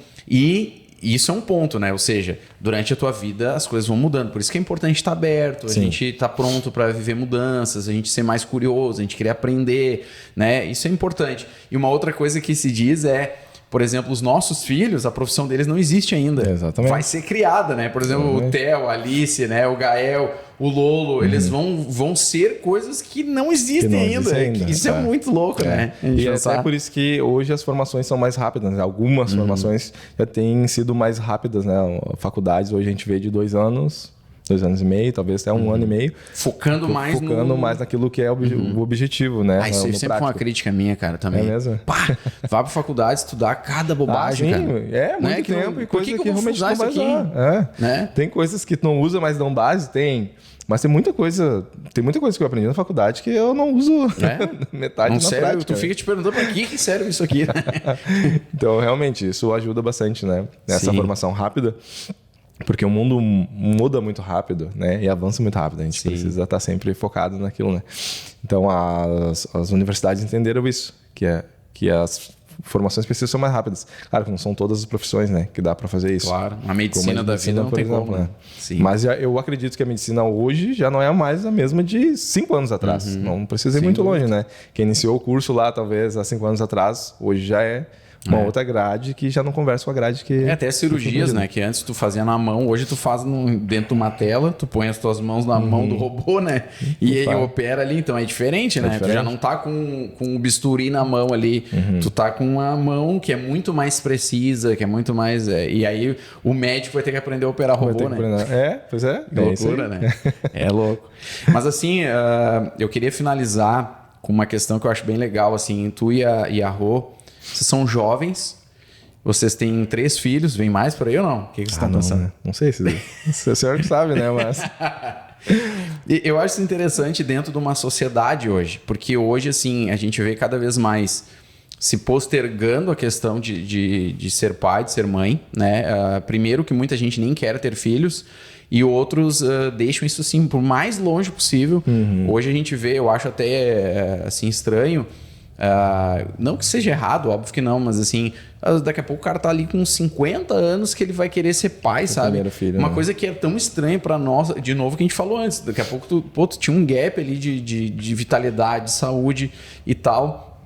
Speaker 1: isso é um ponto, né? Ou seja, durante a tua vida as coisas vão mudando. Por isso que é importante estar aberto, a gente estar pronto para viver mudanças, a gente ser mais curioso, a gente querer aprender, né? Isso é importante. E uma outra coisa que se diz por exemplo, os nossos filhos, a profissão deles não existe ainda.
Speaker 2: Exatamente.
Speaker 1: Vai ser criada, né? Por exemplo, o Theo, a Alice, né? O Gael, o Lolo, eles vão ser coisas que não existem ainda. Isso é muito louco, né?
Speaker 2: E é por isso que hoje as formações são mais rápidas, né? Algumas formações já têm sido mais rápidas, né? Faculdades hoje a gente vê de 2 anos... 2 anos e meio, talvez até 1 ano e meio.
Speaker 1: Focando mais
Speaker 2: naquilo que é o objetivo, né?
Speaker 1: Isso aí sempre foi uma crítica minha, cara, também.
Speaker 2: É mesmo?
Speaker 1: Vá pra faculdade estudar cada bobagem, cara.
Speaker 2: Muito tempo e coisa que realmente não vai usar.
Speaker 1: Né?
Speaker 2: Tem coisas que tu não usa, mas dão base? Tem. Mas tem muita coisa que eu aprendi na faculdade que eu não uso metade na prática.
Speaker 1: Tu fica te perguntando pra que serve isso aqui, né?
Speaker 2: Então, realmente, isso ajuda bastante, né? Nessa formação rápida. Porque o mundo muda muito rápido, né? E avança muito rápido. A gente precisa estar sempre focado naquilo, né? Então, as universidades entenderam isso, que as formações precisam ser mais rápidas. Claro que não são todas as profissões, né? Que dá para fazer isso.
Speaker 1: Claro, a medicina da vida não tem como, né?
Speaker 2: Mas eu acredito que a medicina hoje já não é mais a mesma de 5 anos atrás. Não precisa ir muito longe, né? Quem iniciou o curso lá, talvez, há 5 anos atrás, hoje já é uma outra grade que já não conversa com a grade que...
Speaker 1: Até cirurgias, né? Que antes tu fazia na mão, hoje tu faz dentro de uma tela, tu põe as tuas mãos na mão do robô, né? E ele opera ali, então é diferente, né? Tu já não tá com o bisturi na mão ali, tu tá com uma mão que é muito mais precisa, que é muito mais... E aí o médico vai ter que aprender a operar robô, né?
Speaker 2: Pois é.
Speaker 1: É loucura, né? É louco. Mas assim, eu queria finalizar com uma questão que eu acho bem legal, assim, tu e a Rô, vocês são jovens, vocês têm 3 filhos, vem mais por aí ou não? O que vocês estão pensando?
Speaker 2: Né? Não sei se o senhor que sabe, né? Mas...
Speaker 1: Eu acho isso interessante dentro de uma sociedade hoje, porque hoje, assim, a gente vê cada vez mais se postergando a questão de ser pai, de ser mãe, né? Primeiro que muita gente nem quer ter filhos, e outros deixam isso, assim, por mais longe possível. Hoje a gente vê, eu acho até, assim, estranho... não que seja errado, óbvio que não, mas assim, daqui a pouco o cara tá ali com 50 anos que ele vai querer ser pai, sabe?
Speaker 2: Filho,
Speaker 1: uma
Speaker 2: né?
Speaker 1: coisa que é tão estranha pra nós, de novo que a gente falou antes, daqui a pouco tu tinha um gap ali de vitalidade, de saúde e tal.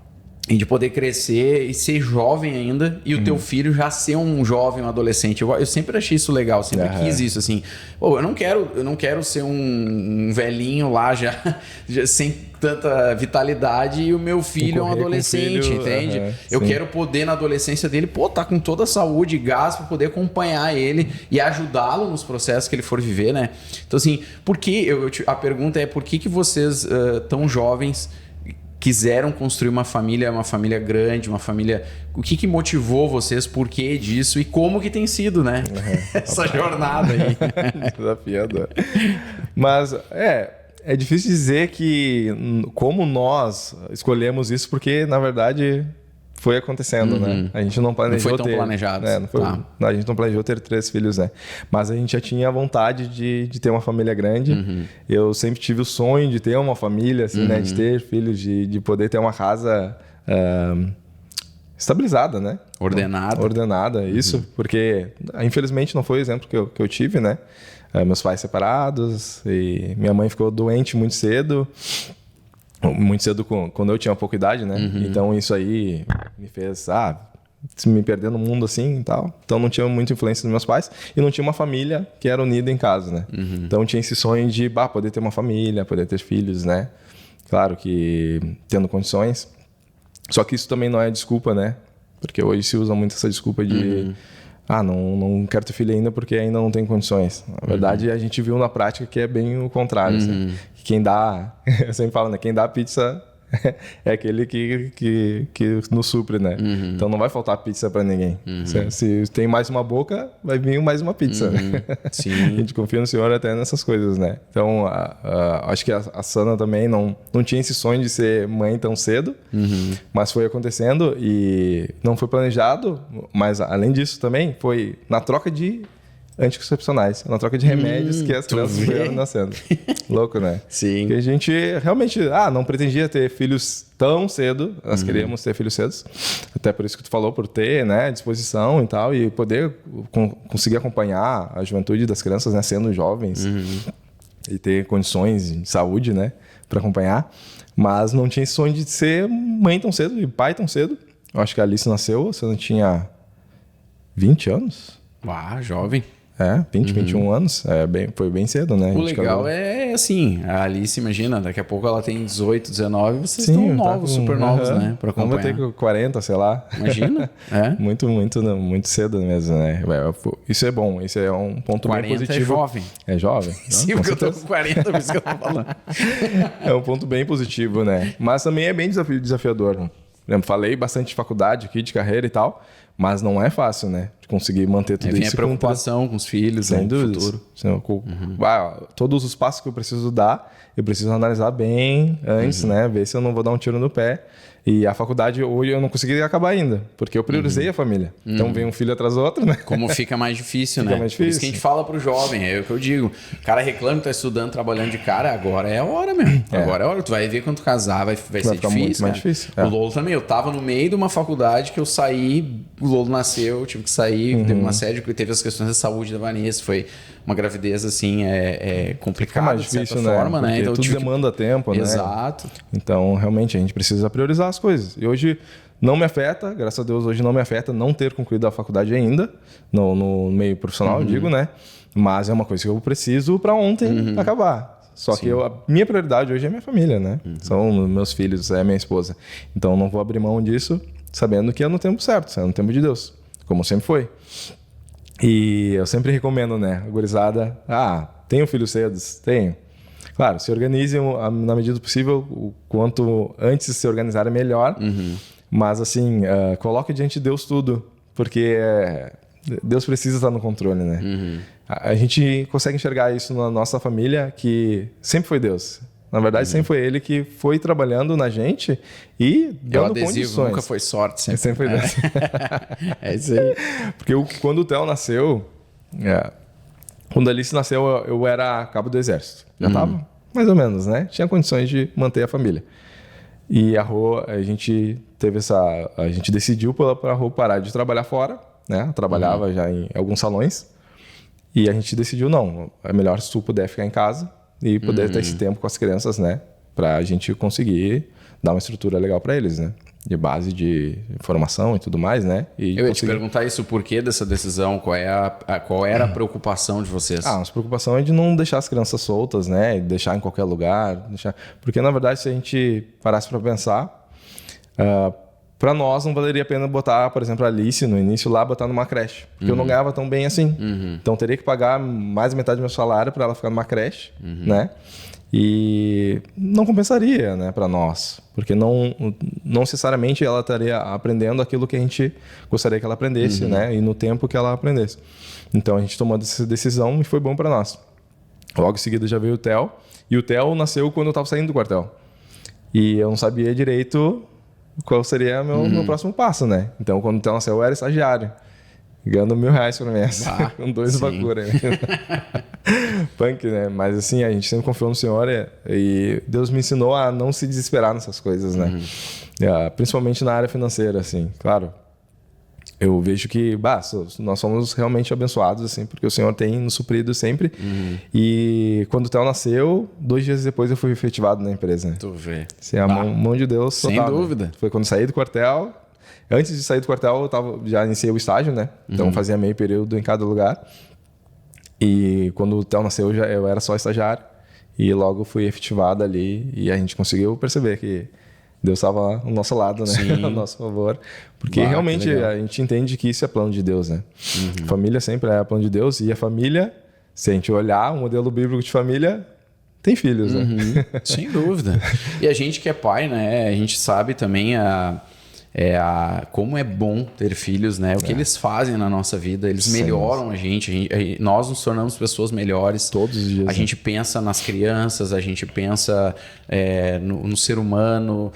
Speaker 1: E de poder crescer e ser jovem ainda, e o teu filho já ser um jovem, um adolescente. Eu sempre achei isso legal, sempre quis isso, assim. Pô, eu não quero ser um velhinho lá já sem tanta vitalidade e o meu filho é um adolescente, entende? Eu quero poder na adolescência dele, tá com toda a saúde e gás para poder acompanhar ele e ajudá-lo nos processos que ele for viver, né? Então, assim, a pergunta é por que vocês, tão jovens, quiseram construir uma família grande, uma família... O que motivou vocês? Por que disso? E como que tem sido, né? Essa jornada aí.
Speaker 2: Desafiador. Mas, é difícil dizer como nós escolhemos isso, porque, na verdade, foi acontecendo, né? A gente não planejou
Speaker 1: não foi tão planejado.
Speaker 2: Né? A gente não planejou ter 3 filhos, né? Mas a gente já tinha vontade de ter uma família grande. Eu sempre tive o sonho de ter uma família, assim, né? De ter filhos, de poder ter uma casa estabilizada, né? Ordenada, isso. Porque, infelizmente, não foi o exemplo que eu tive, né? Meus pais separados e minha mãe ficou doente muito cedo quando eu tinha pouca idade, né? Então isso aí me fez me perder no mundo assim e tal. Então não tinha muita influência dos meus pais e não tinha uma família que era unida em casa, né? Então tinha esse sonho de poder ter uma família, poder ter filhos, né? Claro que tendo condições. Só que isso também não é desculpa, né? Porque hoje se usa muito essa desculpa de não quero ter filho ainda porque ainda não tenho condições. Na verdade, a gente viu na prática que é bem o contrário. Assim. Quem dá, eu sempre falo, né? Quem dá pizza é aquele que nos supre, né? Então não vai faltar pizza para ninguém. Se tem mais uma boca, vai vir mais uma pizza. Né?
Speaker 1: Sim.
Speaker 2: A gente confia no Senhor até nessas coisas, né? Então, acho que a Sana também não tinha esse sonho de ser mãe tão cedo, mas foi acontecendo e não foi planejado, mas além disso também foi na troca de anticoncepcionais, na troca de remédios que as crianças vieram nascendo. Louco, né?
Speaker 1: Sim.
Speaker 2: Porque a gente realmente não pretendia ter filhos tão cedo, nós queríamos ter filhos cedo, até por isso que tu falou, por ter, né, disposição e tal, e poder conseguir acompanhar a juventude das crianças, né, sendo jovens, e ter condições de saúde, né, para acompanhar, mas não tinha esse sonho de ser mãe tão cedo e pai tão cedo. Eu acho que a Alice nasceu, você não tinha 20 anos?
Speaker 1: Jovem.
Speaker 2: 20, 21 anos. Foi bem cedo, né?
Speaker 1: O legal é assim, a Alice, imagina, daqui a pouco ela tem 18, 19, vocês estão novos, super novos, né? Pra acompanhar.
Speaker 2: Vamos ter 40, sei lá.
Speaker 1: Imagina?
Speaker 2: Muito cedo mesmo, né? Isso é bom, isso é um ponto bem positivo. 40 é jovem. É jovem?
Speaker 1: Sim, porque eu tô com 40, por isso que eu tô falando.
Speaker 2: É um ponto bem positivo, né? Mas também é bem desafiador. Falei bastante de faculdade aqui, de carreira e tal, mas não é fácil, né? De conseguir manter tudo isso.
Speaker 1: Tem a preocupação com os filhos,
Speaker 2: sem
Speaker 1: dúvida,
Speaker 2: futuro. Todos os passos que eu preciso dar, eu preciso analisar bem antes, né? Ver se eu não vou dar um tiro no pé. E a faculdade hoje eu não consegui acabar ainda, porque eu priorizei a família. Então vem um filho atrás do outro, né?
Speaker 1: Como fica mais difícil, né? Mais difícil. Por isso que a gente fala pro jovem, é o que eu digo. O cara reclama que tá estudando, trabalhando de cara, agora é a hora mesmo. Agora é a hora. Tu vai ver quando tu casar, vai ser difícil. Muito mais difícil. O Lolo também. Eu tava no meio de uma faculdade que eu saí, o Lolo nasceu, eu tive que sair, teve uma série que teve as questões da saúde da Vanessa, foi uma gravidez assim, complicada,
Speaker 2: mais difícil,
Speaker 1: de certa forma, né?
Speaker 2: Então tudo demanda tempo, né?
Speaker 1: Exato.
Speaker 2: Então, realmente, a gente precisa priorizar as coisas. E hoje não me afeta, graças a Deus, hoje não me afeta não ter concluído a faculdade ainda, no meio profissional, eu digo, né? Mas é uma coisa que eu preciso para ontem acabar. Só que a minha prioridade hoje é minha família, né? São meus filhos, é minha esposa. Então, não vou abrir mão disso, sabendo que é no tempo certo, é no tempo de Deus, como sempre foi. E eu sempre recomendo, né? A gurizada, tenho filhos cedos? Tenho. Claro, se organizem na medida do possível, o quanto antes se organizar é melhor. Mas assim, coloque diante de Deus tudo, porque Deus precisa estar no controle, né? A gente consegue enxergar isso na nossa família, que sempre foi Deus. Na verdade, sempre foi Ele que foi trabalhando na gente e dando condições.
Speaker 1: Nunca foi sorte, sempre
Speaker 2: foi Deus.
Speaker 1: É isso aí.
Speaker 2: Porque quando o Theo nasceu, quando a Alice nasceu, eu era cabo do exército. Já estava mais ou menos, né? Tinha condições de manter a família. E a gente teve a gente decidiu para a Rô parar de trabalhar fora, né? Trabalhava já em alguns salões. E a gente decidiu, não, é melhor se tu puder ficar em casa e poder ter esse tempo com as crianças, né? Pra gente conseguir dar uma estrutura legal para eles, né? de base de formação e tudo mais, né? E
Speaker 1: eu ia te perguntar isso, o porquê dessa decisão, qual era a preocupação de vocês?
Speaker 2: A nossa preocupação é de não deixar as crianças soltas, né? Deixar em qualquer lugar. Porque, na verdade, se a gente parasse para pensar, para nós não valeria a pena botar, por exemplo, a Alice no início lá, botar numa creche. Porque eu não ganhava tão bem assim. Então, teria que pagar mais da metade do meu salário para ela ficar numa creche, né? E não compensaria, né, para nós, porque não necessariamente ela estaria aprendendo aquilo que a gente gostaria que ela aprendesse, né, e no tempo que ela aprendesse. Então a gente tomou essa decisão e foi bom para nós. Logo em seguida já veio o Theo, e o Theo nasceu quando eu estava saindo do quartel. E eu não sabia direito qual seria meu próximo passo, né? Então quando o Theo nasceu eu era estagiário, ganhando R$1.000 por mês, com 2 vacuras. Punk, né? Mas assim, a gente sempre confiou no Senhor e Deus me ensinou a não se desesperar nessas coisas, né? Principalmente na área financeira, assim. Claro, eu vejo que nós somos realmente abençoados, assim, porque o Senhor tem nos suprido sempre. E quando o Theo nasceu, 2 dias depois eu fui efetivado na empresa.
Speaker 1: Tu vê.
Speaker 2: Assim, a mão de Deus
Speaker 1: sem
Speaker 2: total,
Speaker 1: dúvida.
Speaker 2: Né? Foi quando saí do quartel. Antes de sair do quartel, já iniciei o estágio, né? Então fazia meio período em cada lugar. E quando o Theo nasceu, eu era só estagiário. E logo fui efetivado ali. E a gente conseguiu perceber que Deus estava ao nosso lado, né? A nosso favor. Porque realmente a gente entende que isso é plano de Deus, né? Família sempre é plano de Deus. E a família, se a gente olhar o modelo bíblico de família, tem filhos, né?
Speaker 1: Sem dúvida. E a gente que é pai, né? A gente sabe também como é bom ter filhos, né? O que eles fazem na nossa vida, eles melhoram a gente, nós nos tornamos pessoas melhores.
Speaker 2: Todos os dias.
Speaker 1: A gente pensa nas crianças, a gente pensa no ser humano,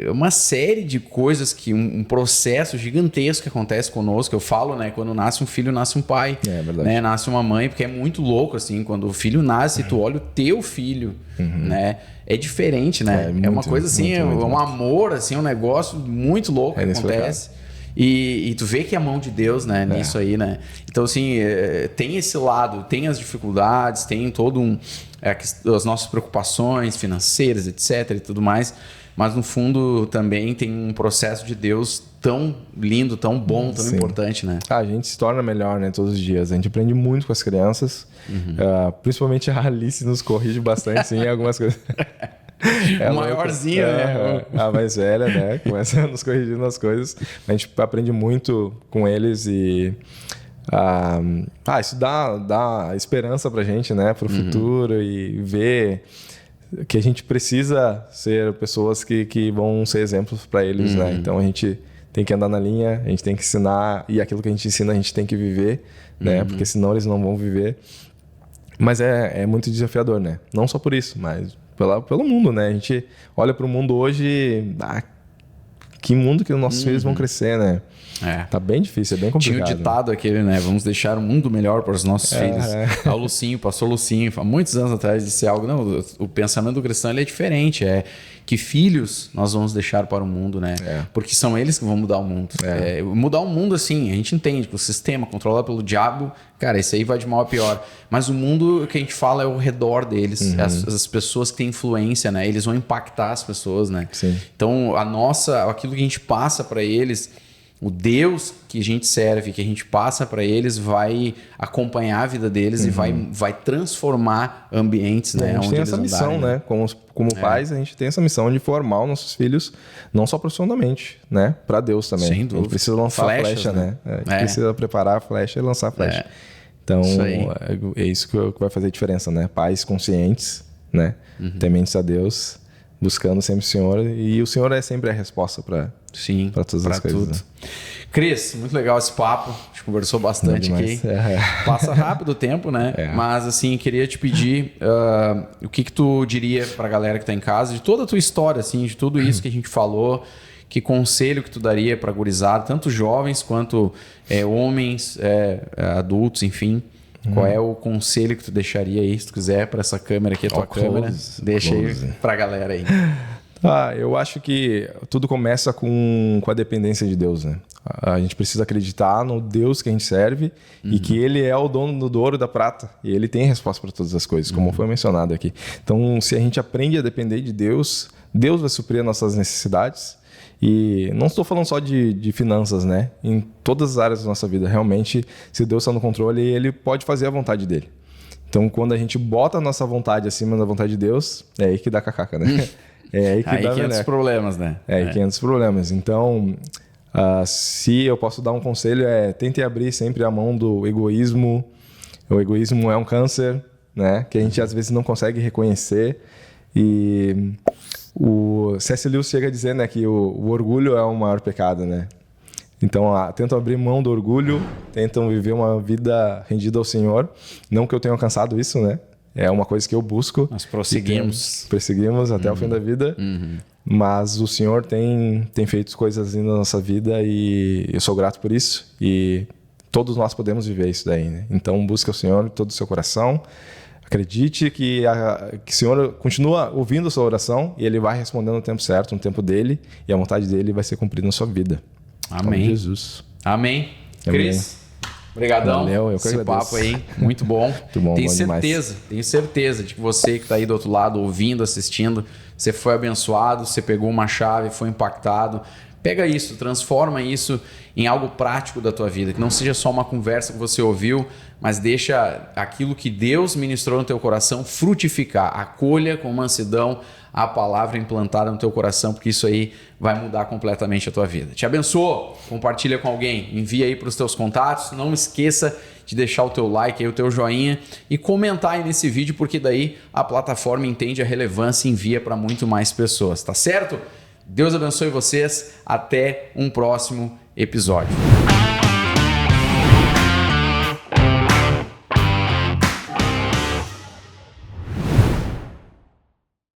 Speaker 1: uma série de coisas que um processo gigantesco que acontece conosco. Eu falo, né? Quando nasce um filho, nasce um pai.
Speaker 2: É verdade.
Speaker 1: Né? Nasce uma mãe, porque é muito louco, assim, quando o filho nasce e tu olha o teu filho, né? É diferente, né? É uma coisa assim, muito, um amor, assim, um negócio muito louco que acontece. E tu vê que é a mão de Deus, né? Nisso aí, né? Então, assim, tem esse lado, tem as dificuldades, tem todo as nossas preocupações financeiras, etc. e tudo mais. Mas, no fundo, também tem um processo de Deus tão lindo, tão bom, tão importante, né?
Speaker 2: A gente se torna melhor, né? Todos os dias. A gente aprende muito com as crianças. Principalmente a Alice nos corrige bastante, sim, em algumas coisas.
Speaker 1: O maiorzinho, né?
Speaker 2: A mais velha, né? Começa a nos corrigir nas coisas. A gente aprende muito com eles e... isso dá esperança pra gente, né? Pro futuro e ver... que a gente precisa ser pessoas que vão ser exemplos para eles, né? Então a gente tem que andar na linha, a gente tem que ensinar, e aquilo que a gente ensina a gente tem que viver, né? Porque senão eles não vão viver. Mas é muito desafiador, né? Não só por isso, mas pelo mundo, né? A gente olha para o mundo hoje, que mundo que os nossos filhos vão crescer, né? Tá bem difícil, é bem complicado.
Speaker 1: Tinha o ditado aquele, né? Vamos deixar um mundo melhor para os nossos filhos. O Lucinho, pastor Lucinho, há muitos anos atrás disse algo. Não, o pensamento do cristão ele é diferente. É que filhos nós vamos deixar para o mundo, né? Porque são eles que vão mudar o mundo. Mudar o mundo, assim, a gente entende que o sistema controlado pelo diabo, cara, isso aí vai de mal a pior. Mas o mundo que a gente fala é ao redor deles. As pessoas que têm influência, né? Eles vão impactar as pessoas, né?
Speaker 2: Sim.
Speaker 1: Então, aquilo que a gente passa para eles... O Deus que a gente serve, que a gente passa para eles, vai acompanhar a vida deles e vai transformar ambientes, né?
Speaker 2: A gente
Speaker 1: onde
Speaker 2: tem
Speaker 1: eles
Speaker 2: essa missão,
Speaker 1: andarem,
Speaker 2: né? Como pais, a gente tem essa missão de formar os nossos filhos, não só profissionalmente, né? Para Deus também.
Speaker 1: Sem
Speaker 2: A
Speaker 1: dúvida.
Speaker 2: gente precisa lançar a flecha, né? A gente precisa preparar a flecha e lançar a flecha. Então, é isso que vai fazer a diferença, né? Pais conscientes, né? Tementes a Deus, buscando sempre o Senhor. E o Senhor é sempre a resposta para todas as coisas. Tudo.
Speaker 1: Né? Cris, muito legal esse papo. A gente conversou bastante aqui. Passa rápido o tempo, né? Mas, assim, queria te pedir o que tu diria pra galera que tá em casa, de toda a tua história, assim, de tudo isso que a gente falou. Que conselho que tu daria pra gurizada, tanto jovens quanto homens, adultos, enfim. Qual é o conselho que tu deixaria aí, se tu quiser, para essa câmera aqui, a tua câmera? Deixa aí pra galera aí.
Speaker 2: Eu acho que tudo começa com a dependência de Deus, né? A gente precisa acreditar no Deus que a gente serve e que Ele é o dono do ouro e da prata. E Ele tem resposta para todas as coisas, como foi mencionado aqui. Então, se a gente aprende a depender de Deus, Deus vai suprir as nossas necessidades E não estou falando só de finanças, né? Em todas as áreas da nossa vida. Realmente, se Deus está no controle, Ele pode fazer a vontade dele. Então, quando a gente bota a nossa vontade acima da vontade de Deus, é aí que dá cacaca, né? É aí que
Speaker 1: aí
Speaker 2: dá
Speaker 1: 500 problemas, né?
Speaker 2: É aí 500 problemas. Então, se eu posso dar um conselho, tente abrir sempre a mão do egoísmo. O egoísmo é um câncer, né? Que a gente às vezes não consegue reconhecer. E o C.S. Lewis chega a dizer, né, que o orgulho é o maior pecado, né? Então, tentam abrir mão do orgulho, tentam viver uma vida rendida ao Senhor. Não que eu tenha alcançado isso, né? É uma coisa que eu busco.
Speaker 1: Nós prosseguimos.
Speaker 2: Prosseguimos até o fim da vida. Mas o Senhor tem feito coisas na nossa vida e eu sou grato por isso. E todos nós podemos viver isso daí, né? Então, busque o Senhor de todo o seu coração. Acredite que o Senhor continua ouvindo a sua oração e Ele vai responder no tempo certo, no tempo dele. E a vontade dele vai ser cumprida na sua vida.
Speaker 1: Amém.
Speaker 2: Jesus.
Speaker 1: Amém. Cris, obrigadão.
Speaker 2: Valeu, eu que
Speaker 1: esse
Speaker 2: agradeço.
Speaker 1: papo aí, muito bom.
Speaker 2: Muito bom,
Speaker 1: tenho
Speaker 2: bom
Speaker 1: certeza de que você que está aí do outro lado, ouvindo, assistindo, você foi abençoado, você pegou uma chave, foi impactado. Pega isso, transforma isso em algo prático da tua vida, que não seja só uma conversa que você ouviu, mas deixa aquilo que Deus ministrou no teu coração frutificar. Acolha com mansidão a palavra implantada no teu coração, porque isso aí vai mudar completamente a tua vida. Te abençoou, compartilha com alguém, envia aí para os teus contatos, não esqueça de deixar o teu like, aí, o teu joinha e comentar aí nesse vídeo, porque daí a plataforma entende a relevância e envia para muito mais pessoas, tá certo? Deus abençoe vocês, até um próximo episódio.